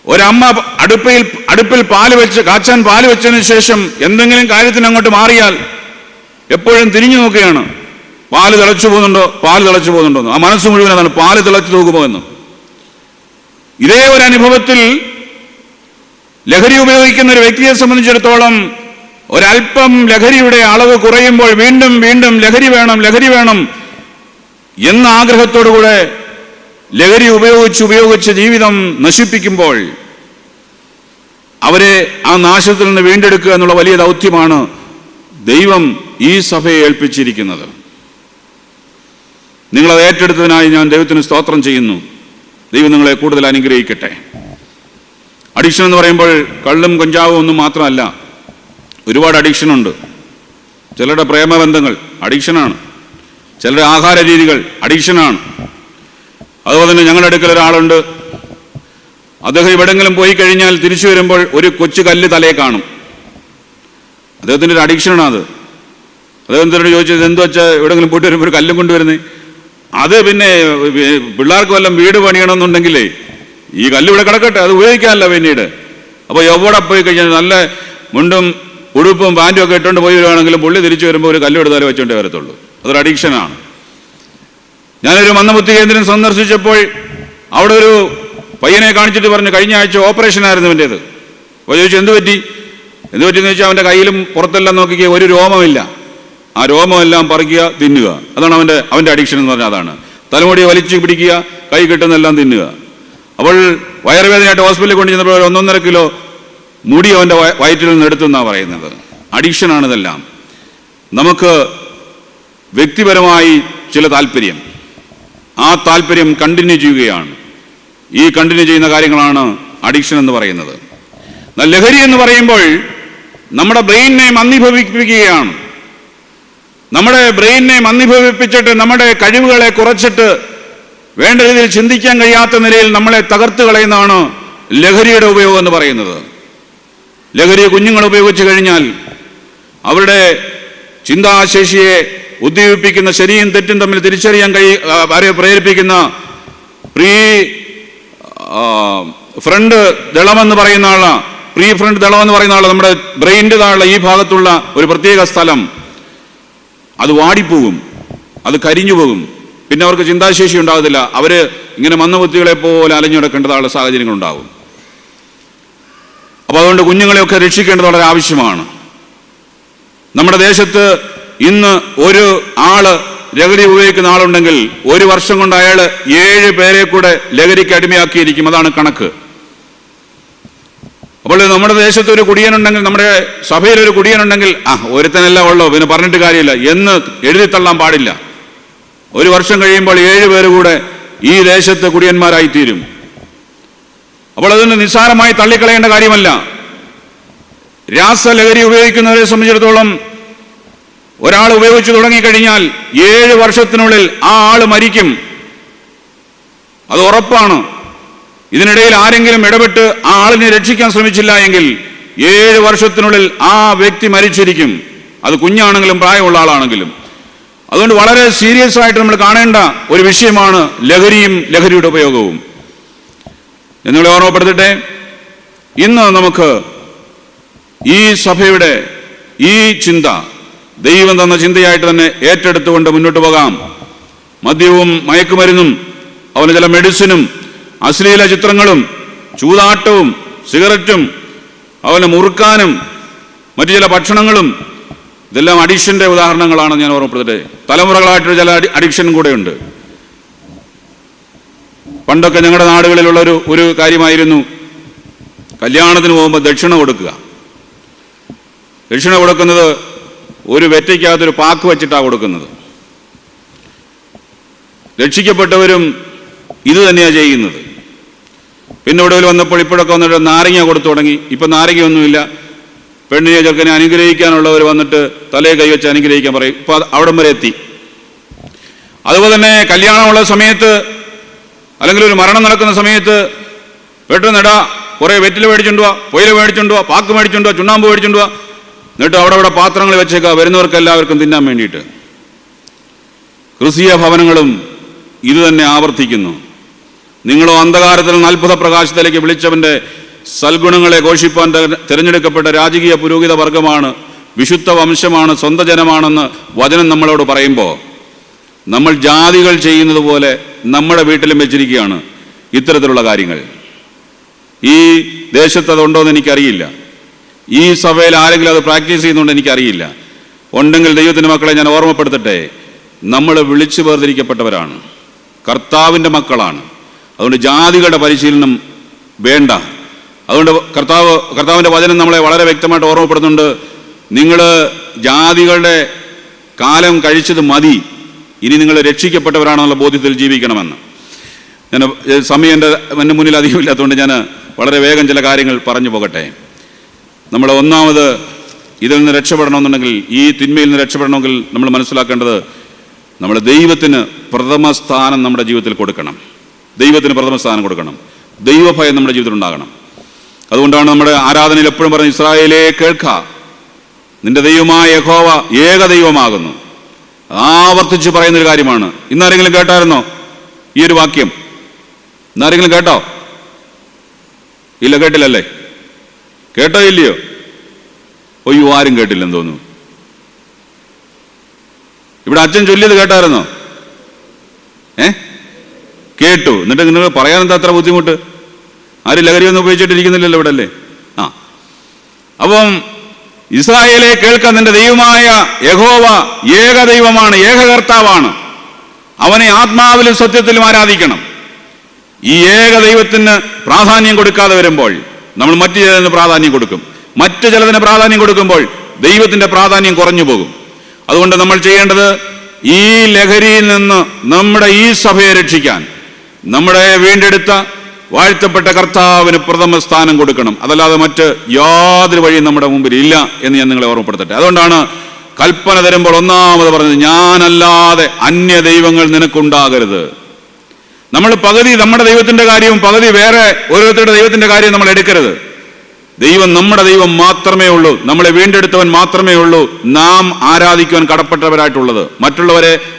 ഒരമ്മ അടുപ്പിൽ കാച്ചാൻ പാല് വെച്ചതിന് ശേഷം എന്തെങ്കിലും കാര്യത്തിന് അങ്ങോട്ട് മാറിയാൽ എപ്പോഴും തിരിഞ്ഞു നോക്കുകയാണ്, പാല് തിളച്ചു പോകുന്നുണ്ടോ. ആ മനസ്സ് മുഴുവൻ അതാണ്, പാല് തിളച്ചു നോക്കുമോ എന്ന്. ഇതേ ഒരു അനുഭവത്തിൽ ലഹരി ഉപയോഗിക്കുന്ന ഒരു വ്യക്തിയെ സംബന്ധിച്ചിടത്തോളം ഒരല്പം ലഹരിയുടെ അളവ് കുറയുമ്പോൾ വീണ്ടും വീണ്ടും ലഹരി വേണം എന്ന ആഗ്രഹത്തോടുകൂടെ ലഹരി ഉപയോഗിച്ച് ജീവിതം നശിപ്പിക്കുമ്പോൾ അവരെ ആ നാശത്തിൽ നിന്ന് വീണ്ടെടുക്കുക എന്നുള്ള വലിയ ദൗത്യമാണ് ദൈവം ഈ സഭയെ ഏൽപ്പിച്ചിരിക്കുന്നത്. നിങ്ങളത് ഏറ്റെടുത്തതിനായി ഞാൻ ദൈവത്തിന് സ്തോത്രം ചെയ്യുന്നു. ദൈവം നിങ്ങളെ കൂടുതൽ അനുഗ്രഹിക്കട്ടെ. അഡിക്ഷൻ എന്ന് പറയുമ്പോൾ കള്ളും കഞ്ചാവും ഒന്നും മാത്രമല്ല, ഒരുപാട് അഡിക്ഷനുണ്ട്. ചിലരുടെ പ്രേമബന്ധങ്ങൾ അഡിക്ഷനാണ്, ചിലരുടെ ആഹാര രീതികൾ അഡിക്ഷനാണ്. അതുപോലെ തന്നെ ഞങ്ങളുടെ അടുക്കൽ ഒരാളുണ്ട്, അദ്ദേഹം എവിടെങ്കിലും പോയി കഴിഞ്ഞാൽ തിരിച്ചു വരുമ്പോൾ ഒരു കൊച്ചു കല്ല് തലയെ കാണും. അദ്ദേഹത്തിൻ്റെ ഒരു അഡിക്ഷനാണ് അത്. അദ്ദേഹത്തിനോട് ചോദിച്ചത് എന്ത് വെച്ചാൽ എവിടെങ്കിലും പോയിട്ട് വരുമ്പോൾ ഒരു കല്ലും കൊണ്ടുവരുന്നത്. അത് പിന്നെ പിള്ളേർക്ക് വല്ലതും വീട് പണിയണമെന്നുണ്ടെങ്കിലേ ഈ കല്ല് ഇവിടെ കിടക്കട്ടെ, അത് ഉപയോഗിക്കാമല്ലോ പിന്നീട്. അപ്പോൾ എവിടെ പോയി കഴിഞ്ഞാൽ നല്ല മുണ്ടും ഉടുപ്പും പാൻറ്റും ഒക്കെ ഇട്ടുകൊണ്ട് പോയി വരുവാണെങ്കിലും പുള്ളി തിരിച്ചു വരുമ്പോൾ ഒരു കല്ല് എടുത്താലേ വെച്ചോണ്ടേ വരത്തുള്ളൂ. അതൊരു അഡിക്ഷനാണ്. ഞാനൊരു മന്ദബുദ്ധി കേന്ദ്രം സന്ദർശിച്ചപ്പോൾ അവിടെ ഒരു പയ്യനെ കാണിച്ചിട്ട് പറഞ്ഞു, കഴിഞ്ഞ ആഴ്ച ഓപ്പറേഷൻ ആയിരുന്നു എൻ്റേത്. അപ്പോൾ ചോദിച്ചു എന്ത് പറ്റിയെന്ന് വെച്ചാൽ അവൻ്റെ കയ്യിലും പുറത്തെല്ലാം നോക്കിക്കുക, ഒരു രോമമില്ല. ആ രോമമെല്ലാം പറിക്കുക, തിന്നുക. അതാണ് അവൻ്റെ അഡിക്ഷൻ എന്ന് പറഞ്ഞാൽ. അതാണ് തലമുടി വലിച്ചു പിടിക്കുക, കൈ കിട്ടുന്നെല്ലാം തിന്നുക. അപ്പോൾ വയറുവേദനയായിട്ട് ഹോസ്പിറ്റലിൽ കൊണ്ട് ചെന്നപ്പോൾ 1.5 കിലോ മുടി അവൻ്റെ വയറ്റിൽ നിന്ന് എടുത്തെന്നാണ് പറയുന്നത്. അഡിക്ഷനാണ് ഇതെല്ലാം. നമുക്ക് വ്യക്തിപരമായി ചില താല്പര്യം, ആ താല്പര്യം കണ്ടിന്യൂ ചെയ്യുകയാണ്. ഈ കണ്ടിന്യൂ ചെയ്യുന്ന കാര്യങ്ങളാണ് അഡിക്ഷൻ എന്ന് പറയുന്നത്. ലഹരി എന്ന് പറയുമ്പോൾ നമ്മുടെ ബ്രെയിനിനെ മന്ദീഭവിപ്പിക്കുകയാണ്. നമ്മുടെ ബ്രെയിനിനെ മന്ദീഭവിപ്പിച്ചിട്ട് നമ്മുടെ കഴിവുകളെ കുറച്ചിട്ട് വേണ്ട രീതിയിൽ ചിന്തിക്കാൻ കഴിയാത്ത നിലയിൽ നമ്മളെ തകർത്ത് കളയുന്നതാണ് ലഹരിയുടെ ഉപയോഗം എന്ന് പറയുന്നത്. ലഹരി കുഞ്ഞുങ്ങൾ ഉപയോഗിച്ചു കഴിഞ്ഞാൽ അവരുടെ ചിന്താശേഷിയെ ഉദ്ദീപിപ്പിക്കുന്ന ശരിയും തെറ്റും തമ്മിൽ തിരിച്ചറിയാൻ അവരെ പ്രേരിപ്പിക്കുന്ന ഫ്രണ്ട് ദളമെന്ന് പറയുന്ന ആളാണ്. പ്രീ ഫ്രണ്ട് ദളം എന്ന് പറയുന്ന ആൾ നമ്മുടെ ബ്രെയിനിൻ്റെ താഴെ ഈ ഭാഗത്തുള്ള ഒരു പ്രത്യേക സ്ഥലം അത് വാടിപ്പോകും, അത് കരിഞ്ഞു പോകും. പിന്നെ അവർക്ക് ചിന്താശേഷി ഉണ്ടാകത്തില്ല. അവർ ഇങ്ങനെ മന്ദബുദ്ധികളെ പോലെ അലഞ്ഞുകിടക്കേണ്ടതായുള്ള സാഹചര്യങ്ങളുണ്ടാകും. അപ്പോൾ അതുകൊണ്ട് കുഞ്ഞുങ്ങളെയൊക്കെ രക്ഷിക്കേണ്ടത് വളരെ ആവശ്യമാണ്. നമ്മുടെ ദേശത്ത് ഇന്ന് ഒരു ആള് ലഹരി ഉപയോഗിക്കുന്ന ആളുണ്ടെങ്കിൽ 1 വർഷം കൊണ്ട് അയാൾ 7 പേരെ കൂടെ ലഹരിക്ക് അടിമയാക്കിയിരിക്കും. അതാണ് കണക്ക്. അപ്പോൾ നമ്മുടെ ദേശത്ത് ഒരു കുടിയനുണ്ടെങ്കിൽ, നമ്മുടെ സഭയിലൊരു കുടിയനുണ്ടെങ്കിൽ ഒരുത്തനല്ല ഉള്ളൂ, പിന്നെ പറഞ്ഞിട്ട് കാര്യമില്ല എന്ന് എഴുതിത്തള്ളാൻ പാടില്ല. 1 വർഷം കഴിയുമ്പോൾ 7 പേര് കൂടെ ഈ ദേശത്ത് കുടിയന്മാരായിത്തീരും. അപ്പോൾ അതൊന്ന് നിസ്സാരമായി തള്ളിക്കളയേണ്ട കാര്യമല്ല. രാസലഹരി ഉപയോഗിക്കുന്നവരെ സംബന്ധിച്ചിടത്തോളം ഒരാൾ ഉപയോഗിച്ചു തുടങ്ങിക്കഴിഞ്ഞാൽ 7 വർഷത്തിനുള്ളിൽ ആ ആള് മരിക്കും, അത് ഉറപ്പാണ്. ഇതിനിടയിൽ ആരെങ്കിലും ഇടപെട്ട് ആ ആളിനെ രക്ഷിക്കാൻ ശ്രമിച്ചില്ല എങ്കിൽ 7 വർഷത്തിനുള്ളിൽ ആ വ്യക്തി മരിച്ചിരിക്കും, അത് കുഞ്ഞാണെങ്കിലും പ്രായമുള്ള ആളാണെങ്കിലും. അതുകൊണ്ട് വളരെ സീരിയസ് ആയിട്ട് നമ്മൾ കാണേണ്ട ഒരു വിഷയമാണ് ലഹരിയും ലഹരിയുടെ ഉപയോഗവും. എന്നുകൂടെ ഓർമ്മപ്പെടുത്തട്ടെ, ഇന്ന് നമുക്ക് ഈ സഭയുടെ ഈ ചിന്ത ദൈവം തന്ന ചിന്തയായിട്ട് തന്നെ ഏറ്റെടുത്തുകൊണ്ട് മുന്നോട്ട് പോകാം. മദ്യവും മയക്കുമരുന്നും അതുപോലെ ചില മെഡിസിനും അശ്ലീല ചിത്രങ്ങളും ചൂതാട്ടവും സിഗരറ്റും അതുപോലെ മുറുക്കാനും മറ്റു ചില ഭക്ഷണങ്ങളും ഇതെല്ലാം അഡിക്ഷൻ്റെ ഉദാഹരണങ്ങളാണ്. ഞാൻ ഓർമ്മപ്പെടുത്തട്ടെ, തലമുറകളായിട്ടൊരു ചില അഡിക്ഷനും കൂടെയുണ്ട്. പണ്ടൊക്കെ ഞങ്ങളുടെ നാടുകളിലുള്ള ഒരു കാര്യമായിരുന്നു കല്യാണത്തിന് പോകുമ്പോൾ ദക്ഷിണ കൊടുക്കുക. ദക്ഷിണ കൊടുക്കുന്നത് ഒരു വെറ്റയ്ക്കകത്തൊരു പാക്ക് വെച്ചിട്ടാണ് കൊടുക്കുന്നത്. രക്ഷിക്കപ്പെട്ടവരും ഇത് തന്നെയാണ് ചെയ്യുന്നത്. പിന്നെ ഒടുവിൽ വന്നപ്പോൾ ഇപ്പോഴൊക്കെ വന്നിട്ട് നാരങ്ങ കൊടുത്തു തുടങ്ങി. ഇപ്പം നാരങ്ങയൊന്നുമില്ല. പെണ്ണിനെ ചെറുക്കനെ അനുഗ്രഹിക്കാനുള്ളവർ വന്നിട്ട് തലയെ കൈവച്ച് അനുഗ്രഹിക്കാൻ പറയും. ഇപ്പം അവിടം വരെ എത്തി. അതുപോലെ തന്നെ കല്യാണമുള്ള സമയത്ത് അല്ലെങ്കിൽ ഒരു മരണം നടക്കുന്ന സമയത്ത് പെട്ടെന്നിടാ കുറേ വെറ്റിൽ മേടിച്ചുകൊണ്ടുവാ, പൊയില മേടിച്ചുകൊണ്ടുവാ, പാക്ക് മേടിച്ചുകൊണ്ടുവാ, ചുണ്ണാമ്പ് മേടിച്ചുകൊണ്ടുവാ, എന്നിട്ട് അവിടെ പാത്രങ്ങൾ വെച്ചേക്കുക വരുന്നവർക്ക് എല്ലാവർക്കും തിന്നാൻ വേണ്ടിയിട്ട്. ക്രിസ്തീയ ഭവനങ്ങളും ഇത് തന്നെ ആവർത്തിക്കുന്നു. നിങ്ങളോ അന്ധകാരത്തിൽ നിന്ന് അത്ഭുത പ്രകാശത്തിലേക്ക് വിളിച്ചവൻ്റെ സൽഗുണങ്ങളെ ഘോഷിപ്പാൻ തിരഞ്ഞെടുക്കപ്പെട്ട രാജകീയ പുരോഹിത വർഗമാണ്, വിശുദ്ധ വംശമാണ്, സ്വന്തം ജനമാണെന്ന് വചനം നമ്മളോട് പറയുമ്പോൾ നമ്മൾ ജാതികൾ ചെയ്യുന്നത് പോലെ നമ്മുടെ വീട്ടിലും വെച്ചിരിക്കുകയാണ് ഇത്തരത്തിലുള്ള കാര്യങ്ങൾ. ഈ ദേശത്ത് അതുണ്ടോ എന്ന് എനിക്കറിയില്ല. ഈ സഭയിൽ ആരെങ്കിലും അത് പ്രാക്ടീസ് ചെയ്യുന്നുണ്ടോ എനിക്കറിയില്ല. ഉണ്ടെങ്കിൽ ദൈവത്തിൻ്റെ മക്കളെ ഞാൻ ഓർമ്മപ്പെടുത്തട്ടെ, നമ്മൾ വിളിച്ചു വേർതിരിക്കപ്പെട്ടവരാണ്, കർത്താവിൻ്റെ മക്കളാണ്. അതുകൊണ്ട് ജാതികളുടെ പരിശീലനം വേണ്ട. അതുകൊണ്ട് കർത്താവിൻ്റെ വചനം നമ്മളെ വളരെ വ്യക്തമായിട്ട് ഓർമ്മപ്പെടുന്നുണ്ട്. നിങ്ങൾ ജാതികളുടെ കാലം കഴിച്ചത് മതി, ഇനി നിങ്ങൾ രക്ഷിക്കപ്പെട്ടവരാണെന്നുള്ള ബോധ്യത്തിൽ ജീവിക്കണമെന്ന്. ഞാൻ സമയം എൻ്റെ മുന്നിൽ അധികമില്ലാത്തതുകൊണ്ട് ഞാൻ വളരെ വേഗം ചില കാര്യങ്ങൾ പറഞ്ഞു പോകട്ടെ. നമ്മൾ ഒന്നാമത് ഇതിൽ നിന്ന് രക്ഷപ്പെടണമെന്നുണ്ടെങ്കിൽ, ഈ തിന്മയിൽ നിന്ന് രക്ഷപ്പെടണമെങ്കിൽ നമ്മൾ മനസ്സിലാക്കേണ്ടത് നമ്മൾ ദൈവത്തിന് പ്രഥമ സ്ഥാനം നമ്മുടെ ജീവിതത്തിൽ കൊടുക്കണം. ദൈവത്തിന് പ്രഥമ സ്ഥാനം കൊടുക്കണം. ദൈവഭയം നമ്മുടെ ജീവിതത്തിൽ ഉണ്ടാകണം. അതുകൊണ്ടാണ് നമ്മുടെ ആരാധനയിൽ എപ്പോഴും പറയുന്നത്, ഇസ്രായേലേ കേൾക്ക, നിന്റെ ദൈവമായ യഹോവ ഏക ദൈവമാകുന്നു. ആവർത്തിച്ച് പറയുന്നൊരു കാര്യമാണ്. ഇന്നാരെങ്കിലും കേട്ടായിരുന്നോ ഈ ഒരു വാക്യം? ഇന്നാരെങ്കിലും കേട്ടോ? ഇല്ല, കേട്ടില്ലല്ലേ? കേട്ടോ ഇല്ലയോ? ഒയ്യോ, ആരും കേട്ടില്ലെന്ന് തോന്നുന്നു. ഇവിടെ അച്ഛൻ ചൊല്ലിയത് കേട്ടായിരുന്നോ? കേട്ടു. എന്നിട്ട് നിങ്ങൾ പറയാനെന്താ അത്ര ബുദ്ധിമുട്ട്? ആരും ലഹരിയൊന്നും ഉപയോഗിച്ചിട്ടിരിക്കുന്നില്ലല്ലോ ഇവിടെ അല്ലേ? അപ്പം ഇസ്രായേലെ കേൾക്കാൻ, നിന്റെ ദൈവമായ യഹോവ ഏക ദൈവമാണ്, ഏക കർത്താവാണ്. അവനെ ആത്മാവിലും സത്യത്തിലും ആരാധിക്കണം. ഈ ഏക ദൈവത്തിന് പ്രാധാന്യം കൊടുക്കാതെ വരുമ്പോൾ നമ്മൾ മറ്റു ചിലതിന് പ്രാധാന്യം കൊടുക്കും. മറ്റു ചിലതിന് പ്രാധാന്യം കൊടുക്കുമ്പോൾ ദൈവത്തിന്റെ പ്രാധാന്യം കുറഞ്ഞു പോകും. അതുകൊണ്ട് നമ്മൾ ചെയ്യേണ്ടത് ഈ ലഹരിയിൽ നിന്ന് നമ്മുടെ ഈ സഭയെ രക്ഷിക്കാൻ നമ്മുടെ വീണ്ടെടുത്ത വാഴ്ത്തപ്പെട്ട കർത്താവിന് പ്രഥമ സ്ഥാനം കൊടുക്കണം. അതല്ലാതെ മറ്റ് യാതൊരു വഴിയും നമ്മുടെ മുമ്പിൽ ഇല്ല എന്ന് ഞാൻ നിങ്ങളെ ഓർമ്മപ്പെടുത്തട്ടെ. അതുകൊണ്ടാണ് കൽപ്പന തരുമ്പോൾ ഒന്നാമത് പറഞ്ഞത്, ഞാനല്ലാതെ അന്യ ദൈവങ്ങൾ നിനക്കുണ്ടാകരുത്. നമ്മൾ പകുതി നമ്മുടെ ദൈവത്തിന്റെ കാര്യവും പകുതി വേറെ ഓരോരുത്തരുടെ ദൈവത്തിന്റെ കാര്യം നമ്മൾ എടുക്കരുത്. ദൈവം നമ്മുടെ ദൈവം മാത്രമേ ഉള്ളൂ, നമ്മളെ വീണ്ടെടുത്തവൻ മാത്രമേ ഉള്ളൂ നാം ആരാധിക്കുവാൻ കടപ്പെട്ടവരായിട്ടുള്ളത്.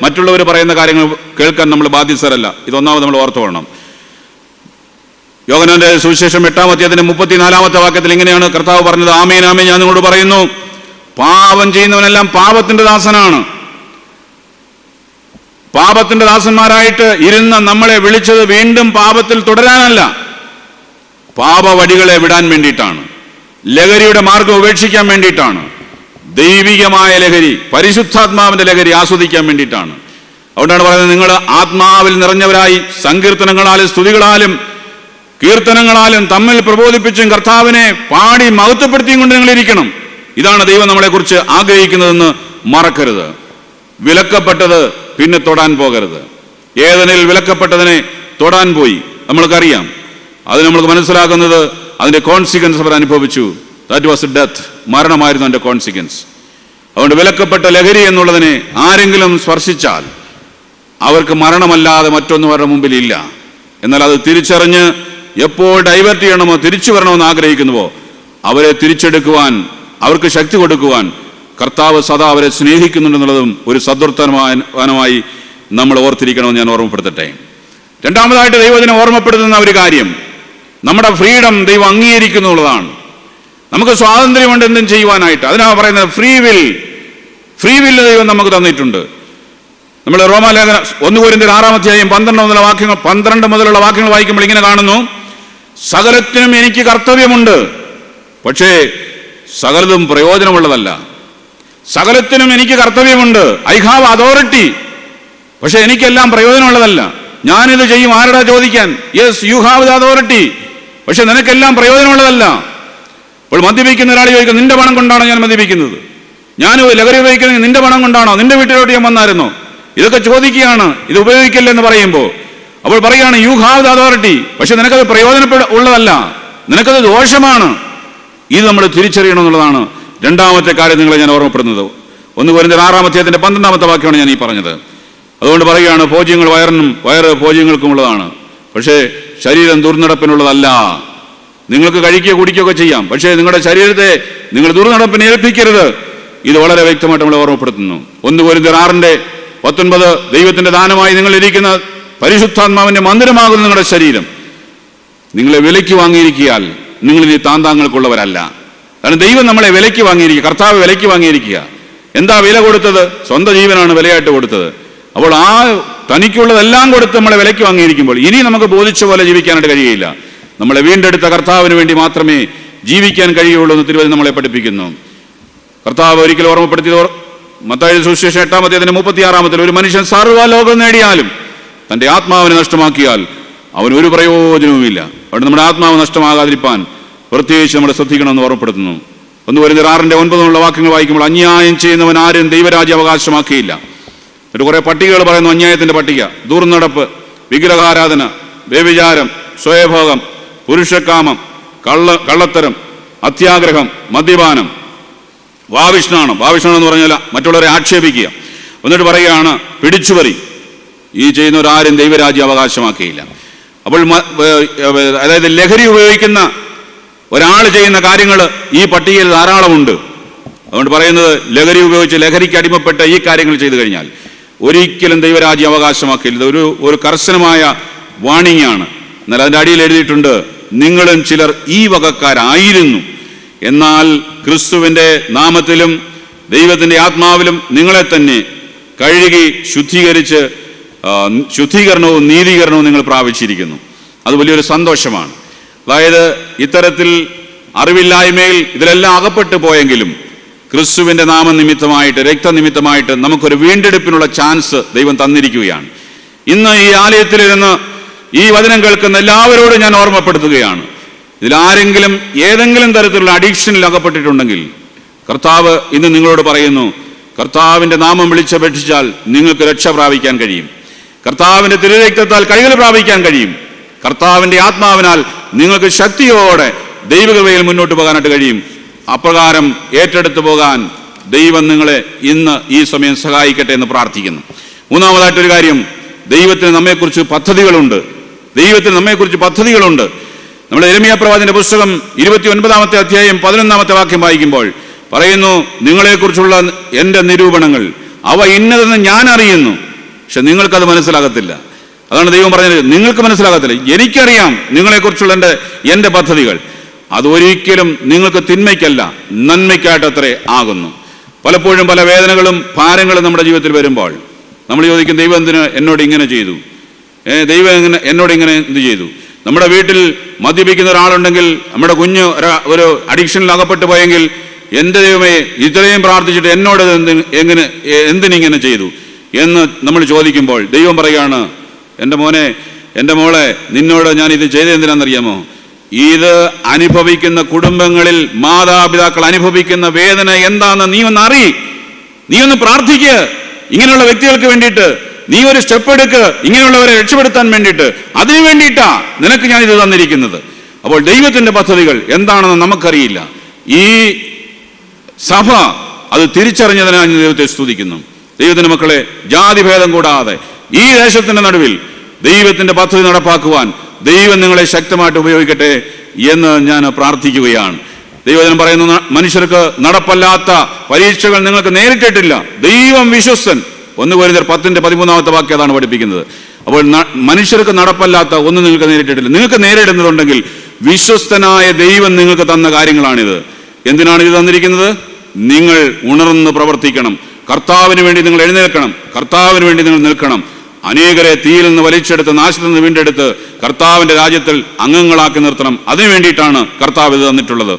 മറ്റുള്ളവർ പറയുന്ന കാര്യങ്ങൾ കേൾക്കാൻ നമ്മൾ ബാധ്യസ്ഥരല്ല. ഇതൊന്നാമത് നമ്മൾ ഓർത്തു കൊള്ളണം. യോഹന്നാന്റെ സുവിശേഷം 8-ാം അധ്യായത്തിന്റെ 34-ാമത്തെ വാക്യത്തിൽ ഇങ്ങനെയാണ് കർത്താവ് പറഞ്ഞത്, ആമേൻ ആമേൻ ഞാൻ നിങ്ങളോട് പറയുന്നു, പാപം ചെയ്യുന്നവനെല്ലാം പാപത്തിന്റെ ദാസനാണ്. പാപത്തിന്റെ ദാസന്മാരായിട്ട് ഇരുന്ന നമ്മളെ വിളിച്ചത് വീണ്ടും പാപത്തിൽ തുടരാനല്ല, പാപവടികളെ വിടാൻ വേണ്ടിയിട്ടാണ്, ലഹരിയുടെ മാർഗം ഉപേക്ഷിക്കാൻ വേണ്ടിയിട്ടാണ്, ദൈവികമായ ലഹരി, പരിശുദ്ധാത്മാവിന്റെ ലഹരി ആസ്വദിക്കാൻ വേണ്ടിയിട്ടാണ്. അതുകൊണ്ടാണ് പറയുന്നത്, നിങ്ങൾ ആത്മാവിൽ നിറഞ്ഞവരായി സങ്കീർത്തനങ്ങളാലും സ്തുതികളാലും കീർത്തനങ്ങളാലും തമ്മിൽ പ്രബോധിപ്പിച്ചും കർത്താവിനെ പാടി മഹത്വപ്പെടുത്തിയും കൊണ്ട് നിങ്ങൾ ഇരിക്കണം. ഇതാണ് ദൈവം നമ്മളെക്കുറിച്ച് ആഗ്രഹിക്കുന്നതെന്ന് മറക്കരുത്. വിലക്കപ്പെട്ടത് പിന്നെ തൊടാൻ പോകരുത്. ഏതെനിൽ വിലക്കപ്പെട്ടതിനെ തൊടാൻ പോയി, നമ്മൾക്കറിയാം. അത് നമ്മൾക്ക് മനസ്സിലാക്കുന്നത് അതിന്റെ കോൺസിക്വൻസ് അവർ അനുഭവിച്ചു. ദാറ്റ് വാസ് ഡെത്ത്, മരണമായിരുന്നു അതിന്റെ കോൺസിക്വൻസ്. അതുകൊണ്ട് വിലക്കപ്പെട്ട ലഹരി എന്നുള്ളതിനെ ആരെങ്കിലും സ്പർശിച്ചാൽ അവർക്ക് മരണമല്ലാതെ മറ്റൊന്നും അവരുടെ മുമ്പിൽ ഇല്ല. എന്നാൽ അത് തിരിച്ചറിഞ്ഞ് എപ്പോൾ ഡൈവേർട്ട് ചെയ്യണമോ തിരിച്ചു വരണമെന്ന് ആഗ്രഹിക്കുന്നുവോ അവരെ തിരിച്ചെടുക്കുവാൻ, അവർക്ക് ശക്തി കൊടുക്കുവാൻ കർത്താവ് സദാ അവരെ സ്നേഹിക്കുന്നുണ്ടെന്നുള്ളതും ഒരു സദ്വർത്തമാനമായി നമ്മൾ ഓർത്തിരിക്കണമെന്ന് ഞാൻ ഓർമ്മപ്പെടുത്തട്ടെ. രണ്ടാമതായിട്ട് ദൈവത്തിനെ ഓർമ്മപ്പെടുത്തുന്ന ഒരു കാര്യം, നമ്മുടെ ഫ്രീഡം ദൈവം അംഗീകരിക്കുന്നുള്ളതാണ്. നമുക്ക് സ്വാതന്ത്ര്യമുണ്ട് എന്തും ചെയ്യുവാനായിട്ട്. അതിനാണ് പറയുന്നത് ഫ്രീ വില്ല് ദൈവം നമുക്ക് തന്നിട്ടുണ്ട്. നമ്മൾ റോമാലേഖനം 1 കൊരിന്ത്യർ 6-ാം അധ്യായം 12 മുതലുള്ള വാക്യങ്ങൾ വായിക്കുമ്പോൾ ഇങ്ങനെ കാണുന്നു, സകലത്തിനും എനിക്ക് കർത്തവ്യമുണ്ട്, പക്ഷേ സകലതും പ്രയോജനമുള്ളതല്ല. സകലത്തിനും എനിക്ക് കർത്തവ്യമുണ്ട്, ഐ ഹാവ് അതോറിറ്റി, പക്ഷെ എനിക്കെല്ലാം പ്രയോജനമുള്ളതല്ല. ഞാനിത് ചെയ്യും, ആരടാ ചോദിക്കാൻ? Yes, you have the authority, പക്ഷെ നിനക്കെല്ലാം പ്രയോജനമുള്ളതല്ല. അപ്പോൾ മദ്യപിക്കുന്ന ഒരാൾ ചോദിക്കും, നിന്റെ പണം കൊണ്ടാണോ ഞാൻ മദ്യപിക്കുന്നത്? ഞാൻ ലഹരി ഉപയോഗിക്കുന്നത് നിന്റെ പണം കൊണ്ടാണോ? നിന്റെ വീട്ടിലോട്ട് ഞാൻ വന്നായിരുന്നോ? ഇതൊക്കെ ചോദിക്കുകയാണ്. ഇത് ഉപയോഗിക്കില്ലെന്ന് പറയുമ്പോൾ അപ്പോൾ പറയുകയാണ്, യു ഹാവ് ദ അതോറിറ്റി, പക്ഷെ നിനക്കത് ഉള്ളതല്ല, നിനക്കത് ദോഷമാണ്. ഇത് നമ്മൾ തിരിച്ചറിയണമെന്നുള്ളതാണ് രണ്ടാമത്തെ കാര്യം നിങ്ങളെ ഞാൻ ഓർമ്മപ്പെടുന്നത്. 1 കൊരിന്ത്യർ 6-ാം അധ്യായത്തിന്റെ 12-ാമത്തെ വാക്യമാണ് ഞാൻ ഈ പറഞ്ഞത്. അതുകൊണ്ട് പറയുകയാണ്, ഭോജ്യങ്ങൾ വയറ് ഭോജ്യങ്ങൾക്കുമുള്ളതാണ്, പക്ഷേ ശരീരം ദുർനടപ്പിനുള്ളതല്ല. നിങ്ങൾക്ക് കഴിക്കുകയോ കുടിക്കുകയൊക്കെ ചെയ്യാം, പക്ഷേ നിങ്ങളുടെ ശരീരത്തെ നിങ്ങൾ ദുർനടപ്പിന് ഏൽപ്പിക്കരുത്. ഇത് വളരെ വ്യക്തമായിട്ട് നമ്മളെ ഓർമ്മപ്പെടുത്തുന്നു. 1 കൊരിന്ത്യർ 6:19 ദൈവത്തിന്റെ ദാനമായി നിങ്ങൾ ഇരിക്കുന്ന പരിശുദ്ധാത്മാവിന്റെ മന്ദിരമാകുന്ന നിങ്ങളുടെ ശരീരം നിങ്ങളെ വിലയ്ക്ക് വാങ്ങിയിരിക്കിയാൽ നിങ്ങൾ ഇനി താന്താങ്ങൾക്കുള്ളവരല്ല. കാരണം ദൈവം നമ്മളെ വിലയ്ക്ക് വാങ്ങിയിരിക്കുക, കർത്താവ് വിലയ്ക്ക് വാങ്ങിയിരിക്കുക. എന്താ വില കൊടുത്തത്? സ്വന്തം ജീവനാണ് വിലയായിട്ട് കൊടുത്തത്. അപ്പോൾ ആ തനിക്കുള്ളതെല്ലാം കൊടുത്ത് നമ്മളെ വിലയ്ക്ക് വാങ്ങിയിരിക്കുമ്പോൾ ഇനി നമുക്ക് ബോധിച്ച പോലെ ജീവിക്കാനായിട്ട് കഴിയില്ല. നമ്മളെ വീണ്ടെടുത്ത കർത്താവിന് വേണ്ടി മാത്രമേ ജീവിക്കാൻ കഴിയുള്ളൂ എന്ന് തിരുവചനം നമ്മളെ പഠിപ്പിക്കുന്നു. കർത്താവ് ഒരിക്കലും ഓർമ്മപ്പെടുത്തിയത് മത്തായി സുവിശേഷം 8-ാം അധ്യായത്തിന്റെ 36-ാമത്തിൽ, ഒരു മനുഷ്യൻ സർവ്വലോകം നേടിയാലും തന്റെ ആത്മാവിനെ നഷ്ടമാക്കിയാൽ അവന് ഒരു പ്രയോജനവുമില്ല. അവിടെ നമ്മുടെ ആത്മാവ് നഷ്ടമാകാതിരിക്കാൻ പ്രത്യേകിച്ച് നമ്മൾ ശ്രദ്ധിക്കണമെന്ന് ഓർമ്മപ്പെടുത്തുന്നു. 1 കൊരിന്ത്യർ 6:9 വാക്യങ്ങൾ വായിക്കുമ്പോൾ, അന്യായം ചെയ്യുന്നവൻ ആരും ദൈവരാജ്യം അവകാശമാക്കിയില്ല. എന്നിട്ട് കുറെ പട്ടികകൾ പറയുന്നു, അന്യായത്തിന്റെ പട്ടിക: ദുർനടപ്പ്, വിഗ്രഹാരാധന, വ്യഭിചാരം, സ്വയഭോഗം, പുരുഷകാമം, കള്ളത്തരം, അത്യാഗ്രഹം, മദ്യപാനം, വാവിഷ്ണാണം എന്ന് പറഞ്ഞാൽ മറ്റുള്ളവരെ ആക്ഷേപിക്കുക. എന്നിട്ട് പറയുകയാണ് പിടിച്ചുപറി. ഈ ചെയ്യുന്നവരാരും ദൈവരാജ്യം അവകാശമാക്കിയില്ല. അപ്പോൾ അതായത് ലഹരി ഉപയോഗിക്കുന്ന ഒരാൾ ചെയ്യുന്ന കാര്യങ്ങൾ ഈ പട്ടികയിൽ ധാരാളമുണ്ട്. അതുകൊണ്ട് പറയുന്നത്, ലഹരി ഉപയോഗിച്ച് ലഹരിക്ക് അടിമപ്പെട്ട ഈ കാര്യങ്ങൾ ചെയ്തു കഴിഞ്ഞാൽ ഒരിക്കലും ദൈവരാജ്യം അവകാശമാക്കില്ല. ഒരു കർശനമായ വാണിംഗ് ആണ്. എന്നാൽ അതിൻ്റെ അടിയിൽ എഴുതിയിട്ടുണ്ട്, നിങ്ങളും ചിലർ ഈ വകക്കാരായിരുന്നു, എന്നാൽ ക്രിസ്തുവിൻ്റെ നാമത്തിലും ദൈവത്തിൻ്റെ ആത്മാവിലും നിങ്ങളെ തന്നെ കഴുകി ശുദ്ധീകരിച്ച് ശുദ്ധീകരണവും നീതീകരണവും നിങ്ങൾ പ്രാപിച്ചിരിക്കുന്നു. അത് വലിയൊരു സന്തോഷമാണ്. അതായത് ഇത്തരത്തിൽ അറിവില്ലായ്മയിൽ ഇതിലെല്ലാം അകപ്പെട്ടു പോയെങ്കിലും ക്രിസ്തുവിൻ്റെ നാമനിമിത്തമായിട്ട്, രക്തനിമിത്തമായിട്ട് നമുക്കൊരു വീണ്ടെടുപ്പിനുള്ള ചാൻസ് ദൈവം തന്നിരിക്കുകയാണ്. ഇന്ന് ഈ ആലയത്തിലിരുന്ന് ഈ വചനം കേൾക്കുന്ന എല്ലാവരോടും ഞാൻ ഓർമ്മപ്പെടുത്തുകയാണ്. ഇതിലാരെങ്കിലും ഏതെങ്കിലും തരത്തിലുള്ള അഡിക്ഷനിൽ അകപ്പെട്ടിട്ടുണ്ടെങ്കിൽ കർത്താവ് ഇന്ന് നിങ്ങളോട് പറയുന്നു, കർത്താവിൻ്റെ നാമം വിളിച്ചപേക്ഷിച്ചാൽ നിങ്ങൾക്ക് രക്ഷ പ്രാപിക്കാൻ കഴിയും. കർത്താവിൻ്റെ തിരുരക്തത്താൽ കൈകൾ പ്രാപിക്കാൻ കഴിയും. കർത്താവിൻ്റെ ആത്മാവിനാൽ നിങ്ങൾക്ക് ശക്തിയോടെ ദൈവകൃപയിൽ മുന്നോട്ട് പോകാനായിട്ട് കഴിയും. അപ്രകാരം ഏറ്റെടുത്തു പോകാൻ ദൈവം നിങ്ങളെ ഇന്ന് ഈ സമയം സഹായിക്കട്ടെ എന്ന് പ്രാർത്ഥിക്കുന്നു. മൂന്നാമതായിട്ടൊരു കാര്യം, ദൈവത്തിന് നമ്മെക്കുറിച്ച് പദ്ധതികളുണ്ട്. ദൈവത്തിന് നമ്മെക്കുറിച്ച് പദ്ധതികളുണ്ട്. നമ്മൾ യെരമ്യാ പ്രവാചകന്റെ പുസ്തകം 29-ാമത്തെ അധ്യായം 11-ാമത്തെ വാക്യം വായിക്കുമ്പോൾ പറയുന്നു, നിങ്ങളെക്കുറിച്ചുള്ള എൻ്റെ നിരൂപണങ്ങൾ അവ ഇന്നതെന്ന് ഞാൻ അറിയുന്നു, പക്ഷെ നിങ്ങൾക്കത് മനസ്സിലാകത്തില്ല. അതാണ് ദൈവം പറഞ്ഞത്, നിങ്ങൾക്ക് മനസ്സിലാകത്തില്ല. എനിക്കറിയാം നിങ്ങളെക്കുറിച്ചുള്ള എൻ്റെ പദ്ധതികൾ. അതൊരിക്കലും നിങ്ങൾക്ക് തിന്മയ്ക്കല്ല, നന്മയ്ക്കായിട്ടത്രേ ആകുന്നു. പലപ്പോഴും പല വേദനകളും ഭാരങ്ങളും നമ്മുടെ ജീവിതത്തിൽ വരുമ്പോൾ നമ്മൾ ചോദിക്കും, ദൈവം എന്തിന് എന്നോട് ഇങ്ങനെ ചെയ്തു? ദൈവം എന്നോട് ഇങ്ങനെ എന്ത് ചെയ്തു? നമ്മുടെ വീട്ടിൽ മദ്യപിക്കുന്ന ഒരാളുണ്ടെങ്കിൽ, നമ്മുടെ കുഞ്ഞ് ഒരു അഡിക്ഷനിൽ അകപ്പെട്ടു പോയെങ്കിൽ, എൻ്റെ ദൈവമേ ഇത്രയും പ്രാർത്ഥിച്ചിട്ട് എന്നോട് എന്തിനിങ്ങനെ ചെയ്തു എന്ന് നമ്മൾ ചോദിക്കുമ്പോൾ ദൈവം പറയുകയാണ്, എൻ്റെ മോനെ, എൻ്റെ മോളെ, നിന്നോട് ഞാൻ ഇത് ചെയ്തെന്തിനാണെന്നറിയാമോ? ഇത് അനുഭവിക്കുന്ന കുടുംബങ്ങളിൽ മാതാപിതാക്കൾ അനുഭവിക്കുന്ന വേദന എന്താണെന്ന് നീ ഒന്ന് പ്രാർത്ഥിക്കുക. ഇങ്ങനെയുള്ള വ്യക്തികൾക്ക് വേണ്ടിയിട്ട് നീ ഒരു സ്റ്റെപ്പ് എടുക്ക്, ഇങ്ങനെയുള്ളവരെ രക്ഷപ്പെടുത്താൻ വേണ്ടിയിട്ട്. അതിനു വേണ്ടിയിട്ടാ നിനക്ക് ഞാൻ ഇത് തന്നിരിക്കുന്നത്. അപ്പോൾ ദൈവത്തിന്റെ പദ്ധതികൾ എന്താണെന്ന് നമുക്കറിയില്ല. ഈ സഭ അത് തിരിച്ചറിഞ്ഞതിനായി ദൈവത്തെ സ്തുതിക്കുന്നു. ദൈവത്തിന്റെ മക്കളെ, ജാതിഭേദം കൂടാതെ ഈ ദേശത്തിന്റെ നടുവിൽ ദൈവത്തിന്റെ പദ്ധതി നടപ്പാക്കുവാൻ ദൈവം നിങ്ങളെ ശക്തമായിട്ട് ഉപയോഗിക്കട്ടെ എന്ന് ഞാൻ പ്രാർത്ഥിക്കുകയാണ്. ദൈവജനം പറയുന്നു, മനുഷ്യർക്ക് നടപ്പല്ലാത്ത പരീക്ഷകൾ നിങ്ങൾക്ക് നേരിട്ടിട്ടില്ല, ദൈവം വിശ്വസ്തൻ. 1 കൊരിന്ത്യർ 10-13 വാക്യം അതാണ് പഠിപ്പിക്കുന്നത്. അപ്പോൾ മനുഷ്യർക്ക് നടപ്പല്ലാത്ത ഒന്നും നിങ്ങൾക്ക് നേരിട്ടിട്ടില്ല. നിങ്ങൾക്ക് നേരിടുന്നതുണ്ടെങ്കിൽ വിശ്വസ്തനായ ദൈവം നിങ്ങൾക്ക് തന്ന കാര്യങ്ങളാണിത്. എന്തിനാണ് ഇത് തന്നിരിക്കുന്നത്? നിങ്ങൾ ഉണർന്ന് പ്രവർത്തിക്കണം. കർത്താവിന് വേണ്ടി നിങ്ങൾ എഴുന്നേൽക്കണം. കർത്താവിന് വേണ്ടി നിങ്ങൾ നിൽക്കണം. അനേകരെ തീയിൽ നിന്ന് വലിച്ചെടുത്ത്, നാശത്തിൽ നിന്ന് വീണ്ടെടുത്ത് കർത്താവിന്റെ രാജ്യത്തിൽ അംഗങ്ങളാക്കി നിർത്തണം. അതിനു വേണ്ടിയിട്ടാണ് കർത്താവ് ഇത് തന്നിട്ടുള്ളത്.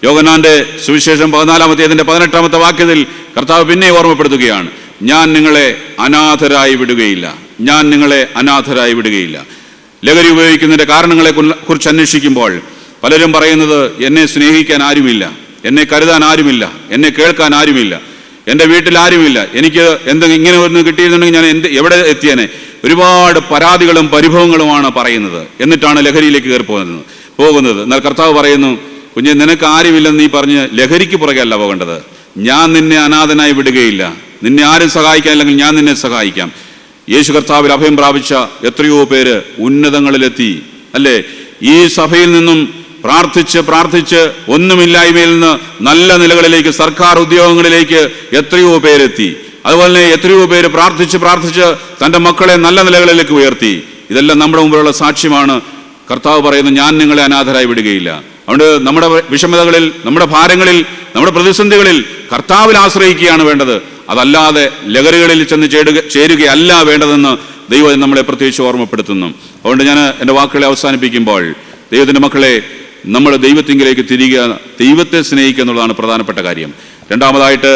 യോഹന്നാന്റെ സുവിശേഷം 14-ാമത്തെ 18-ാമത്തെ വാക്യത്തിൽ കർത്താവ് പിന്നെ ഓർമ്മപ്പെടുത്തുകയാണ്, ഞാൻ നിങ്ങളെ അനാഥരായി വിടുകയില്ല, ഞാൻ നിങ്ങളെ അനാഥരായി വിടുകയില്ല. ലഹരി ഉപയോഗിക്കുന്നതിന്റെ കാരണങ്ങളെ കുറിച്ച് അന്വേഷിക്കുമ്പോൾ പലരും പറയുന്നത്, എന്നെ സ്നേഹിക്കാൻ ആരുമില്ല, എന്നെ കരുതാൻ ആരുമില്ല, എന്നെ കേൾക്കാൻ ആരുമില്ല, എൻ്റെ വീട്ടിൽ ആരുമില്ല, എനിക്ക് എന്തെങ്കിലും ഇങ്ങനെ ഒന്ന് കിട്ടിയിരുന്നുണ്ടെങ്കിൽ ഞാൻ എവിടെ എത്തിയേനെ. ഒരുപാട് പരാതികളും പരിഭവങ്ങളുമാണ് പറയുന്നത്. എന്നിട്ടാണ് ലഹരിയിലേക്ക് കയറി പോകുന്നത്. എന്നാൽ കർത്താവ് പറയുന്നു, കുഞ്ഞെ, നിനക്ക് ആരുമില്ലെന്ന് നീ പറഞ്ഞ് ലഹരിക്ക് പുറകെ അല്ല പോകേണ്ടത്. ഞാൻ നിന്നെ അനാഥനായി വിടുകയില്ല. നിന്നെ ആരും സഹായിക്കാനില്ലെങ്കിൽ ഞാൻ നിന്നെ സഹായിക്കാം. യേശു കർത്താവിൽ അഭയം പ്രാപിച്ച എത്രയോ പേര് ഉന്നതങ്ങളിലെത്തി, അല്ലേ? ഈ സഭയിൽ നിന്നും പ്രാർത്ഥിച്ച് ഒന്നുമില്ലായ്മയിൽ നിന്ന് നല്ല നിലകളിലേക്ക്, സർക്കാർ ഉദ്യോഗങ്ങളിലേക്ക് എത്രയോ പേരെത്തി. അതുപോലെ എത്രയോ പേര് പ്രാർത്ഥിച്ച് തൻ്റെ മക്കളെ നല്ല നിലകളിലേക്ക് ഉയർത്തി. ഇതെല്ലാം നമ്മുടെ മുമ്പിലുള്ള സാക്ഷ്യമാണ്. കർത്താവ് പറയുന്നു, ഞാൻ നിങ്ങളെ അനാഥരായി വിടുകയില്ല. അതുകൊണ്ട് നമ്മുടെ വിഷമതകളിൽ, നമ്മുടെ ഭാരങ്ങളിൽ, നമ്മുടെ പ്രതിസന്ധികളിൽ കർത്താവിൽ ആശ്രയിക്കുകയാണ് വേണ്ടത്. അതല്ലാതെ ലഹരികളിൽ ചെന്ന് ചേരുകയല്ല വേണ്ടതെന്ന് ദൈവം നമ്മളെ പ്രത്യേകിച്ച് ഓർമ്മപ്പെടുത്തുന്നു. അതുകൊണ്ട് ഞാൻ എൻ്റെ വാക്കുകളെ അവസാനിപ്പിക്കുമ്പോൾ, ദൈവത്തിൻ്റെ മക്കളെ, നമ്മൾ ദൈവത്തിങ്കിലേക്ക് തിരികെ, ദൈവത്തെ സ്നേഹിക്കുക എന്നുള്ളതാണ് പ്രധാനപ്പെട്ട കാര്യം. രണ്ടാമതായിട്ട്,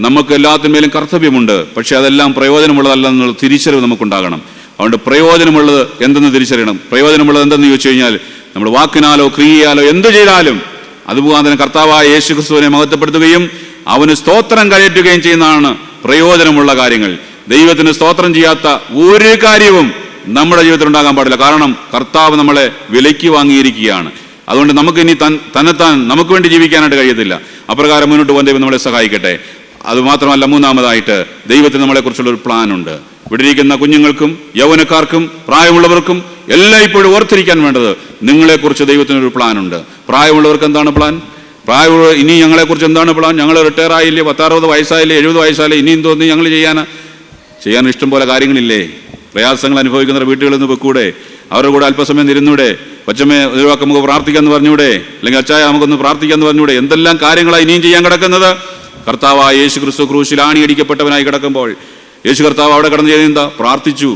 നമുക്ക് എല്ലാത്തിന്മേലും കർത്തവ്യമുണ്ട്, പക്ഷെ അതെല്ലാം പ്രയോജനമുള്ളതല്ല എന്നുള്ള തിരിച്ചറിവ് നമുക്കുണ്ടാകണം. അതുകൊണ്ട് പ്രയോജനമുള്ളത് എന്തെന്ന് തിരിച്ചറിയണം. പ്രയോജനമുള്ളത് എന്തെന്ന് ചോദിച്ചു കഴിഞ്ഞാൽ, നമ്മൾ വാക്കിനാലോ ക്രിയയാലോ എന്ത് ചെയ്താലും അത് മുഖാന്തരം കർത്താവായ യേശു ക്രിസ്തുവിനെ മഹത്വപ്പെടുത്തുകയും അവന് സ്തോത്രം കയറ്റുകയും ചെയ്യുന്നതാണ് പ്രയോജനമുള്ള കാര്യങ്ങൾ. ദൈവത്തിന് സ്തോത്രം ചെയ്യാത്ത ഒരു കാര്യവും നമ്മുടെ ജീവിതത്തിൽ ഉണ്ടാകാൻ പാടില്ല. കാരണം കർത്താവ് നമ്മളെ വിലയ്ക്ക് വാങ്ങിയിരിക്കുകയാണ്. അതുകൊണ്ട് നമുക്ക് ഇനി തന്നെത്താൻ നമുക്ക് വേണ്ടി ജീവിക്കാനായിട്ട് കഴിയത്തില്ല. അപ്രകാരം മുന്നോട്ട് പോകാൻ ദൈവം നമ്മളെ സഹായിക്കട്ടെ. അതുമാത്രമല്ല, മൂന്നാമതായിട്ട്, ദൈവത്തിന് നമ്മളെക്കുറിച്ചുള്ള ഒരു പ്ലാൻ ഉണ്ട്. ഇവിടെ ഇരിക്കുന്ന കുഞ്ഞുങ്ങൾക്കും യൗവനക്കാർക്കും പ്രായമുള്ളവർക്കും എല്ലാം ഇപ്പോഴും ഓർത്തിരിക്കാൻ വേണ്ടത്, നിങ്ങളെക്കുറിച്ച് ദൈവത്തിനൊരു പ്ലാൻ ഉണ്ട്. പ്രായമുള്ളവർക്ക് എന്താണ് പ്ലാൻ? പ്രായമുള്ള ഇനി ഞങ്ങളെക്കുറിച്ച് എന്താണ് പ്ലാൻ? ഞങ്ങൾ റിട്ടയർ ആയില്ലേ, 10-60 വയസ്സായില്ലേ, 70 വയസ്സായില്ലേ, ഇനിയും തോന്നി ഞങ്ങൾ ചെയ്യാൻ ഇഷ്ടം പോലെ കാര്യങ്ങളില്ലേ? പ്രയാസങ്ങൾ അനുഭവിക്കുന്ന വീട്ടുകളിൽ നിന്ന് വെക്കൂടെ? അവരുടെ കൂടെ അല്പസമയം ഇരുന്നൂടെ? കൊച്ചമ്മയെ ഒരു വാക്ക് നമുക്ക് പ്രാർത്ഥിക്കാമെന്ന് പറഞ്ഞൂടെ? അല്ലെങ്കിൽ അച്ചായ നമുക്കൊന്ന് പ്രാർത്ഥിക്കാമെന്ന് പറഞ്ഞൂടെ? എന്തെല്ലാം കാര്യങ്ങളാണ് ഇനിയും ചെയ്യാൻ കിടക്കുന്നത്. കർത്താവായ യേശു ക്രിസ്തു ക്രൂശിൽ ആണിയടിക്കപ്പെട്ടവനായി കിടക്കുമ്പോൾ യേശു കർത്താവ് അവിടെ കടന്ന് ചെയ്തെന്താ? പ്രാർത്ഥിച്ചു,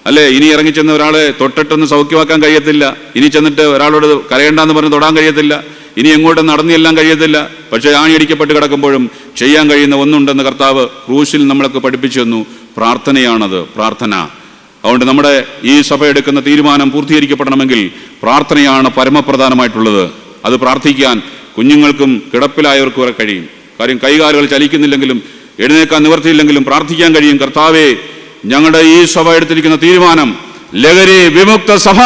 അല്ലേ? ഇനി ഇറങ്ങിച്ചെന്ന് ഒരാളെ തൊട്ടിട്ടൊന്ന് സൗഖ്യമാക്കാൻ കഴിയത്തില്ല. ഇനി ചെന്നിട്ട് ഒരാളോട് കരയണ്ടെന്ന് പറഞ്ഞ് തൊടാൻ കഴിയത്തില്ല. ഇനി എങ്ങോട്ടും നടന്നെല്ലാം കഴിയത്തില്ല. പക്ഷേ ആണിയടിക്കപ്പെട്ട് കിടക്കുമ്പോഴും ചെയ്യാൻ കഴിയുന്ന ഒന്നുണ്ടെന്ന് കർത്താവ് ക്രൂശിൽ നമ്മളൊക്കെ പഠിപ്പിച്ചു തന്നു. പ്രാർത്ഥനയാണത്. പ്രാർത്ഥന. അതുകൊണ്ട് നമ്മുടെ ഈ സഭ എടുക്കുന്ന തീരുമാനം പൂർത്തീകരിക്കപ്പെടണമെങ്കിൽ പ്രാർത്ഥനയാണ് പരമപ്രധാനമായിട്ടുള്ളത്. അത് പ്രാർത്ഥിക്കാൻ കുഞ്ഞുങ്ങൾക്കും കിടപ്പിലായവർക്കും വരെ കഴിയും. കാര്യം കൈകാലുകൾ ചലിക്കുന്നില്ലെങ്കിലും എഴുന്നേക്കാൻ നിവർത്തിയില്ലെങ്കിലും പ്രാർത്ഥിക്കാൻ കഴിയും. കർത്താവേ, ഞങ്ങളുടെ ഈ സഭ എടുത്തിരിക്കുന്ന തീരുമാനം ലഹരി വിമുക്ത സഭ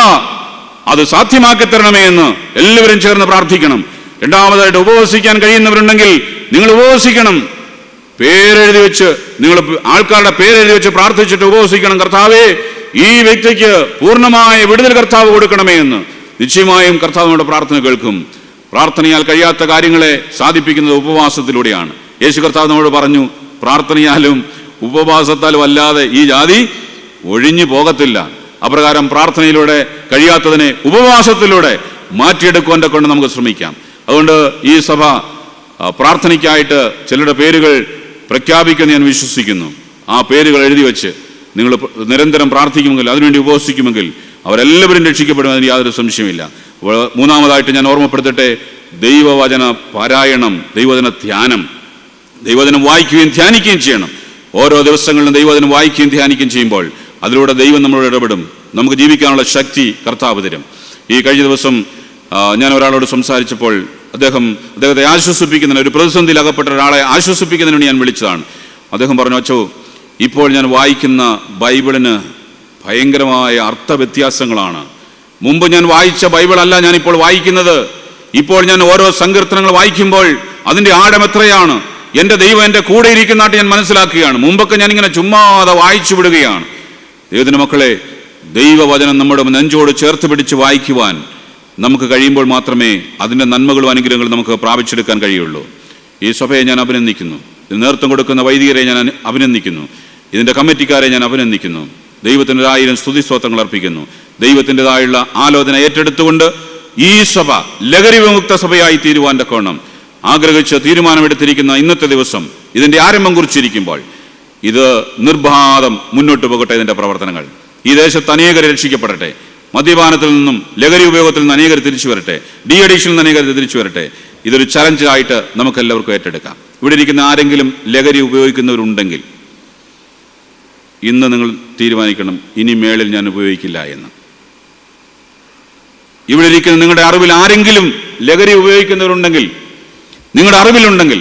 അത് സാധ്യമാക്കി തരണമേ എന്ന് എല്ലാവരും ചേർന്ന് പ്രാർത്ഥിക്കണം. രണ്ടാമതായിട്ട് ഉപവസിക്കാൻ കഴിയുന്നവരുണ്ടെങ്കിൽ നിങ്ങൾ ഉപവസിക്കണം. പേരെഴുതി വെച്ച്, നിങ്ങൾ ആൾക്കാരുടെ പേരെഴുതി വെച്ച് പ്രാർത്ഥിച്ചിട്ട് ഉപവസിക്കണം. കർത്താവേ, ഈ വ്യക്തിക്ക് പൂർണ്ണമായ വിടുതൽ കർത്താവ് കൊടുക്കണമേ എന്ന്. നിശ്ചയമായും കർത്താവ് നമ്മുടെ പ്രാർത്ഥന കേൾക്കും. പ്രാർത്ഥനയാൽ കഴിയാത്ത കാര്യങ്ങളെ സാധിപ്പിക്കുന്നത് ഉപവാസത്തിലൂടെയാണ്. യേശു കർത്താവ് നമ്മോട് പറഞ്ഞു, പ്രാർത്ഥനയാലും ഉപവാസത്താലും അല്ലാതെ ഈ ജാതി ഒഴിഞ്ഞു പോകത്തില്ല. അപ്രകാരം പ്രാർത്ഥനയിലൂടെ കഴിയാത്തതിനെ ഉപവാസത്തിലൂടെ മാറ്റിയെടുക്കുവാൻ കൊണ്ട് നമുക്ക് ശ്രമിക്കാം. അതുകൊണ്ട് ഈ സഭ പ്രാർത്ഥനയ്ക്കായിട്ട് ചിലരുടെ പേരുകൾ പ്രഖ്യാപിക്കുമെന്ന് ഞാൻ വിശ്വസിക്കുന്നു. ആ പേരുകൾ എഴുതി വെച്ച് നിങ്ങൾ നിരന്തരം പ്രാർത്ഥിക്കുമെങ്കിൽ, അതിനുവേണ്ടി ഉപവസിക്കുമെങ്കിൽ അവരെല്ലാവരും രക്ഷിക്കപ്പെടുമെന്നതിന് യാതൊരു സംശയമില്ല. മൂന്നാമതായിട്ട് ഞാൻ ഓർമ്മപ്പെടുത്തട്ടെ, ദൈവവചന പാരായണം, ദൈവവചന ധ്യാനം. ദൈവവചനം വായിക്കുകയും ധ്യാനിക്കുകയും ചെയ്യണം. ഓരോ ദിവസങ്ങളിലും ദൈവവചനം വായിക്കുകയും ധ്യാനിക്കുകയും ചെയ്യുമ്പോൾ അതിലൂടെ ദൈവം നമ്മളോട് ഇടപെടും. നമുക്ക് ജീവിക്കാനുള്ള ശക്തി കർത്താവ് തരും. ഈ കഴിഞ്ഞ ദിവസം ഞാൻ ഒരാളോട് സംസാരിച്ചപ്പോൾ അദ്ദേഹത്തെ ആശ്വസിപ്പിക്കുന്നതിന്, ഒരു പ്രതിസന്ധിയിൽ അകപ്പെട്ട ഒരാളെ ആശ്വസിപ്പിക്കുന്നതിന് ഞാൻ വിളിച്ചതാണ്. അദ്ദേഹം പറഞ്ഞു, അച്ചോ, ഇപ്പോൾ ഞാൻ വായിക്കുന്ന ബൈബിളിന് ഭയങ്കരമായ അർത്ഥവ്യത്യാസങ്ങളാണ്. മുമ്പ് ഞാൻ വായിച്ച ബൈബിളല്ല ഞാനിപ്പോൾ വായിക്കുന്നത്. ഇപ്പോൾ ഞാൻ ഓരോ സങ്കീർത്തനങ്ങൾ വായിക്കുമ്പോൾ അതിൻ്റെ ആഴം എത്രയാണ്, എൻ്റെ ദൈവം എൻ്റെ കൂടെ ഇരിക്കുന്നതായിട്ട് ഞാൻ മനസ്സിലാക്കുകയാണ്. മുമ്പൊക്കെ ഞാനിങ്ങനെ ചുമ്മാതെ വായിച്ചു വിടുകയാണ്. ദൈവത്തിൻ്റെ മക്കളെ, ദൈവവചനം നമ്മുടെ നെഞ്ചോട് ചേർത്ത് പിടിച്ച് വായിക്കുവാൻ നമുക്ക് കഴിയുമ്പോൾ മാത്രമേ അതിൻ്റെ നന്മകളും അനുഗ്രഹങ്ങളും നമുക്ക് പ്രാപിച്ചെടുക്കാൻ കഴിയുള്ളൂ. ഈ സഭയെ ഞാൻ അഭിനന്ദിക്കുന്നു. ഇത് നേതൃത്വം കൊടുക്കുന്ന വൈദികരെ ഞാൻ അഭിനന്ദിക്കുന്നു. ഇതിൻ്റെ കമ്മിറ്റിക്കാരെ ഞാൻ അഭിനന്ദിക്കുന്നു. ദൈവത്തിൻ്റെ 1000 സ്തുതിസ്തോത്രങ്ങൾ അർപ്പിക്കുന്നു. ദൈവത്തിൻ്റെതായുള്ള ആലോചന ഏറ്റെടുത്തുകൊണ്ട് ഈ സഭ ലഹരി വിമുക്ത സഭയായി തീരുവാൻ തക്കവണ്ണം ആഗ്രഹിച്ച് തീരുമാനമെടുത്തിരിക്കുന്ന ഇന്നത്തെ ദിവസം, ഇതിൻ്റെ ആരംഭം കുറിച്ചിരിക്കുമ്പോൾ, ഇത് നിർബാധം മുന്നോട്ട് പോകട്ടെ. ഇതിൻ്റെ പ്രവർത്തനങ്ങൾ ഈ ദേശത്ത് അനേകരെ രക്ഷിക്കപ്പെടട്ടെ. മദ്യപാനത്തിൽ നിന്നും ലഹരി ഉപയോഗത്തിൽ നിന്ന് അനേകർ തിരിച്ചു വരട്ടെ. ഡി അഡിക്ഷനിൽ നിന്ന് അനേകർ തിരിച്ചു വരട്ടെ. ഇതൊരു ചലഞ്ചായിട്ട് നമുക്കെല്ലാവർക്കും ഏറ്റെടുക്കാം. ഇവിടെ ഇരിക്കുന്ന ആരെങ്കിലും ലഹരി ഉപയോഗിക്കുന്നവരുണ്ടെങ്കിൽ ഇന്ന് നിങ്ങൾ തീരുമാനിക്കണം, ഇനി മേളിൽ ഞാൻ ഉപയോഗിക്കില്ല എന്ന്. ഇവിടെ ഇരിക്കുന്ന നിങ്ങളുടെ അറിവിൽ ആരെങ്കിലും ലഹരി ഉപയോഗിക്കുന്നവരുണ്ടെങ്കിൽ, നിങ്ങളുടെ അറിവിലുണ്ടെങ്കിൽ,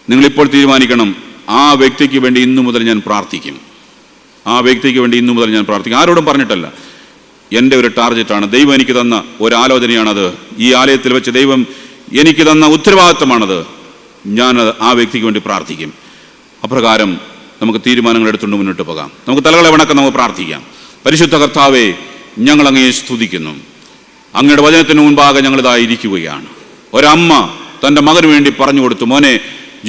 നിങ്ങളിപ്പോൾ തീരുമാനിക്കണം, ആ വ്യക്തിക്ക് വേണ്ടി ഇന്നു മുതൽ ഞാൻ പ്രാർത്ഥിക്കും. ആ വ്യക്തിക്ക് വേണ്ടി ഇന്നു മുതൽ ഞാൻ പ്രാർത്ഥിക്കും. ആരോടും പറഞ്ഞിട്ടല്ല, എൻ്റെ ഒരു ടാർഗറ്റാണ്. ദൈവം എനിക്ക് തന്ന ഒരു ആലോചനയാണത്. ഈ ആലയത്തിൽ വെച്ച് ദൈവം എനിക്ക് തന്ന ഉത്തരവാദിത്തമാണത്. ഞാൻ ആ വ്യക്തിക്ക് വേണ്ടി പ്രാർത്ഥിക്കും. അപ്രകാരം നമുക്ക് തീരുമാനങ്ങൾ എടുത്തുകൊണ്ട് മുന്നോട്ട് പോകാം. നമുക്ക് തലകളെ വണക്കം നമുക്ക് പ്രാർത്ഥിക്കാം. പരിശുദ്ധ കർത്താവേ, ഞങ്ങൾ അങ്ങയെ സ്തുതിക്കുന്നു. അങ്ങയുടെ വചനത്തിന് മുൻപാകെ ഞങ്ങളിതായിരിക്കുകയാണ്. ഒരമ്മ തൻ്റെ മകന് വേണ്ടി പറഞ്ഞു കൊടുത്തു, മോനെ,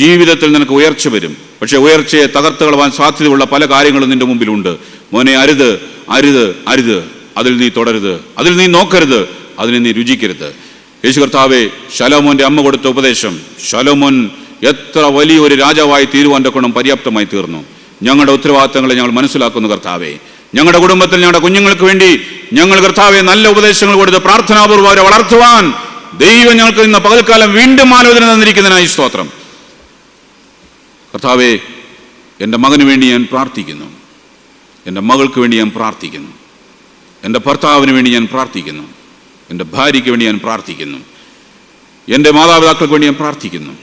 ജീവിതത്തിൽ നിനക്ക് ഉയർച്ച വരും, പക്ഷേ ഉയർച്ചയെ തകർത്ത് കളവാൻ സാധ്യതയുള്ള പല കാര്യങ്ങളും നിന്റെ മുമ്പിലുണ്ട്. മോനെ, അരുത്, അരുത്, അരുത്. അതിൽ നീ തുടരുത്, അതിൽ നീ നോക്കരുത്, അതിനെ നീ രുചിക്കരുത്. യേശു കർത്താവേ, ശലോമോന്റെ അമ്മ കൊടുത്ത ഉപദേശം, ശലോമോൻ എത്ര വലിയൊരു രാജാവായി തീരുവാൻ്റെ ഗുണം പര്യാപ്തമായി തീർന്നു. ഞങ്ങളുടെ ഉത്തരവാദിത്തങ്ങളെ ഞങ്ങൾ മനസ്സിലാക്കുന്നു കർത്താവേ. ഞങ്ങളുടെ കുടുംബത്തിൽ, ഞങ്ങളുടെ കുഞ്ഞുങ്ങൾക്ക് വേണ്ടി ഞങ്ങൾ കർത്താവെ നല്ല ഉപദേശങ്ങൾ കൊടുത്ത് പ്രാർത്ഥനാപൂർവ്വം അവരെ വളർത്തുവാൻ ദൈവം ഞങ്ങൾക്ക് ഇന്ന് പകൽക്കാലം വീണ്ടും ആലോചന തന്നിരിക്കുന്നതിനായി സ്തോത്രം. കർത്താവെ, എൻ്റെ മകന് വേണ്ടി ഞാൻ പ്രാർത്ഥിക്കുന്നു. എൻ്റെ മകൾക്ക് വേണ്ടി ഞാൻ പ്രാർത്ഥിക്കുന്നു. എൻ്റെ ഭർത്താവിന് വേണ്ടി ഞാൻ പ്രാർത്ഥിക്കുന്നു. എൻ്റെ ഭാര്യയ്ക്ക് വേണ്ടി ഞാൻ പ്രാർത്ഥിക്കുന്നു. എൻ്റെ മാതാപിതാക്കൾക്ക് വേണ്ടി ഞാൻ പ്രാർത്ഥിക്കുന്നു.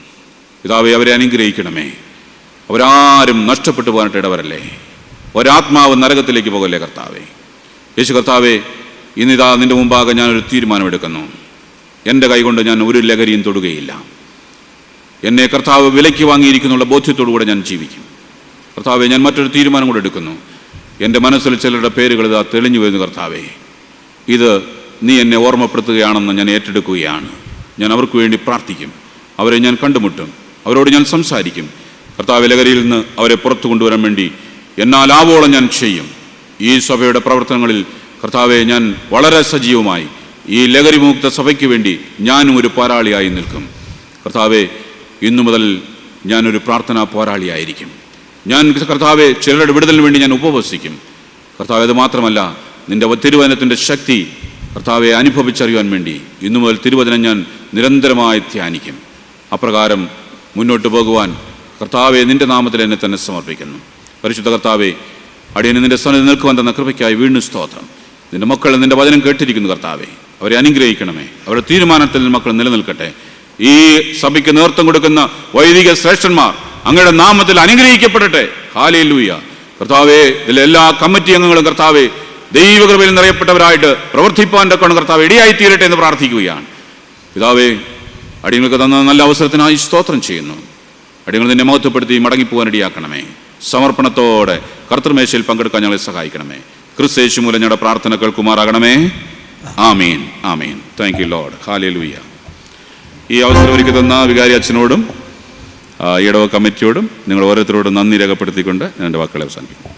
പിതാവേ, അവരെ അനുഗ്രഹിക്കണമേ. അവരാരും നഷ്ടപ്പെട്ടു പോകാനായിട്ട് ഇടവരല്ലേ. ഒരാത്മാവ് നരകത്തിലേക്ക് പോകല്ലേ കർത്താവേ. യേശു കർത്താവേ, ഇന്നിതാ നിൻ്റെ മുമ്പാകെ ഞാനൊരു തീരുമാനമെടുക്കുന്നു. എൻ്റെ കൈകൊണ്ട് ഞാൻ ഒരു ലഹരിയും തൊടുകയില്ല. എന്നെ കർത്താവ് വിലയ്ക്ക് വാങ്ങിയിരിക്കുന്നുള്ള ബോധ്യത്തോടുകൂടെ ഞാൻ ജീവിക്കും. കർത്താവെ, ഞാൻ മറ്റൊരു തീരുമാനം കൂടെ എടുക്കുന്നു. എൻ്റെ മനസ്സിൽ ചിലരുടെ പേരുകൾ ഇതാ തെളിഞ്ഞു വരുന്നു കർത്താവേ. ഇത് നീ എന്നെ ഓർമ്മപ്പെടുത്തുകയാണെന്ന് ഞാൻ ഏറ്റെടുക്കുകയാണ്. ഞാൻ അവർക്ക് വേണ്ടി പ്രാർത്ഥിക്കും. അവരെ ഞാൻ കണ്ടുമുട്ടും. അവരോട് ഞാൻ സംസാരിക്കും. കർത്താവ്, ലഹരിയിൽ നിന്ന് അവരെ പുറത്തു കൊണ്ടുവരാൻ വേണ്ടി എന്നാൽ ആവോളം ഞാൻ ചെയ്യും. ഈ സഭയുടെ പ്രവർത്തനങ്ങളിൽ കർത്താവെ, ഞാൻ വളരെ സജീവമായി ഈ ലഹരി വിമുക്ത സഭയ്ക്ക് വേണ്ടി ഞാനും ഒരു പോരാളിയായി നിൽക്കും. കർത്താവെ, ഇന്നു മുതൽ ഞാനൊരു പ്രാർത്ഥനാ പോരാളിയായിരിക്കും. ഞാൻ കർത്താവെ, ചിലരുടെ വിടുതലിന് വേണ്ടി ഞാൻ ഉപവസിക്കും. കർത്താവെ, അത് മാത്രമല്ല, നിൻ്റെ തിരുവചനത്തിൻ്റെ ശക്തി കർത്താവെ അനുഭവിച്ചറിയുവാൻ വേണ്ടി ഇന്നു മുതൽ തിരുവചനം ഞാൻ നിരന്തരമായി ധ്യാനിക്കും. അപ്രകാരം മുന്നോട്ട് പോകുവാൻ കർത്താവെ, നിൻ്റെ നാമത്തിൽ എന്നെ തന്നെ സമർപ്പിക്കുന്നു. പരിശുദ്ധ കർത്താവെ, അടിയന് നിന്റെ സന്നിധി നിൽക്കുവാൻ തന്ന കൃപയ്ക്കായി വീണ്ടും സ്തോത്രം. നിന്റെ മക്കൾ നിന്റെ വചനം കേട്ടിരിക്കുന്നു കർത്താവേ, അവരെ അനുഗ്രഹിക്കണമേ. അവരുടെ തീരുമാനത്തിൽ മക്കൾ നിലനിൽക്കട്ടെ. ഈ സഭയ്ക്ക് നേതൃത്വം കൊടുക്കുന്ന വൈദിക ശ്രേഷ്ഠന്മാർ അങ്ങയുടെ നാമത്തിൽ അനുഗ്രഹിക്കപ്പെടട്ടെ. ഹല്ലേലൂയ. കർത്താവേ, ഇതിലെ എല്ലാ കമ്മിറ്റി അംഗങ്ങളും കർത്താവേ ദൈവകൃപയിൽ നിറയപ്പെട്ടവരായിട്ട് പ്രവർത്തിപ്പാൻ തക്കവണ്ണം കർത്താവ് ഇടയായി തീരട്ടെ എന്ന് പ്രാർത്ഥിക്കുകയാണ്. പിതാവേ, അടിയങ്ങൾക്ക് തന്ന നല്ല അവസരത്തിനായി സ്തോത്രം ചെയ്യുന്നു. അടിയങ്ങൾ നിന്നെ മഹത്വപ്പെടുത്തി മടങ്ങിപ്പോകാൻ ഇടയാക്കണമേ. സമർപ്പണത്തോടെ കർത്തൃമേശയിൽ പങ്കെടുക്കാൻ ഞങ്ങളെ സഹായിക്കണമേ. ക്രിസ്തയേശു മൂലം ഞങ്ങളുടെ പ്രാർത്ഥന കേൾക്കുമാറാകണമേ. ആമീൻ, ആമീൻ. Thank you Lord. ഹല്ലേലൂയ. ഈ അവസരം ഒരുക്കി തന്ന വികാരി അച്ഛനോടും ഇടവ കമ്മിറ്റിയോടും നിങ്ങൾ ഓരോരുത്തരോടും നന്ദി രേഖപ്പെടുത്തിക്കൊണ്ട് ഞാൻ എൻ്റെ വാക്കുകളെ അവസാനിപ്പിക്കും.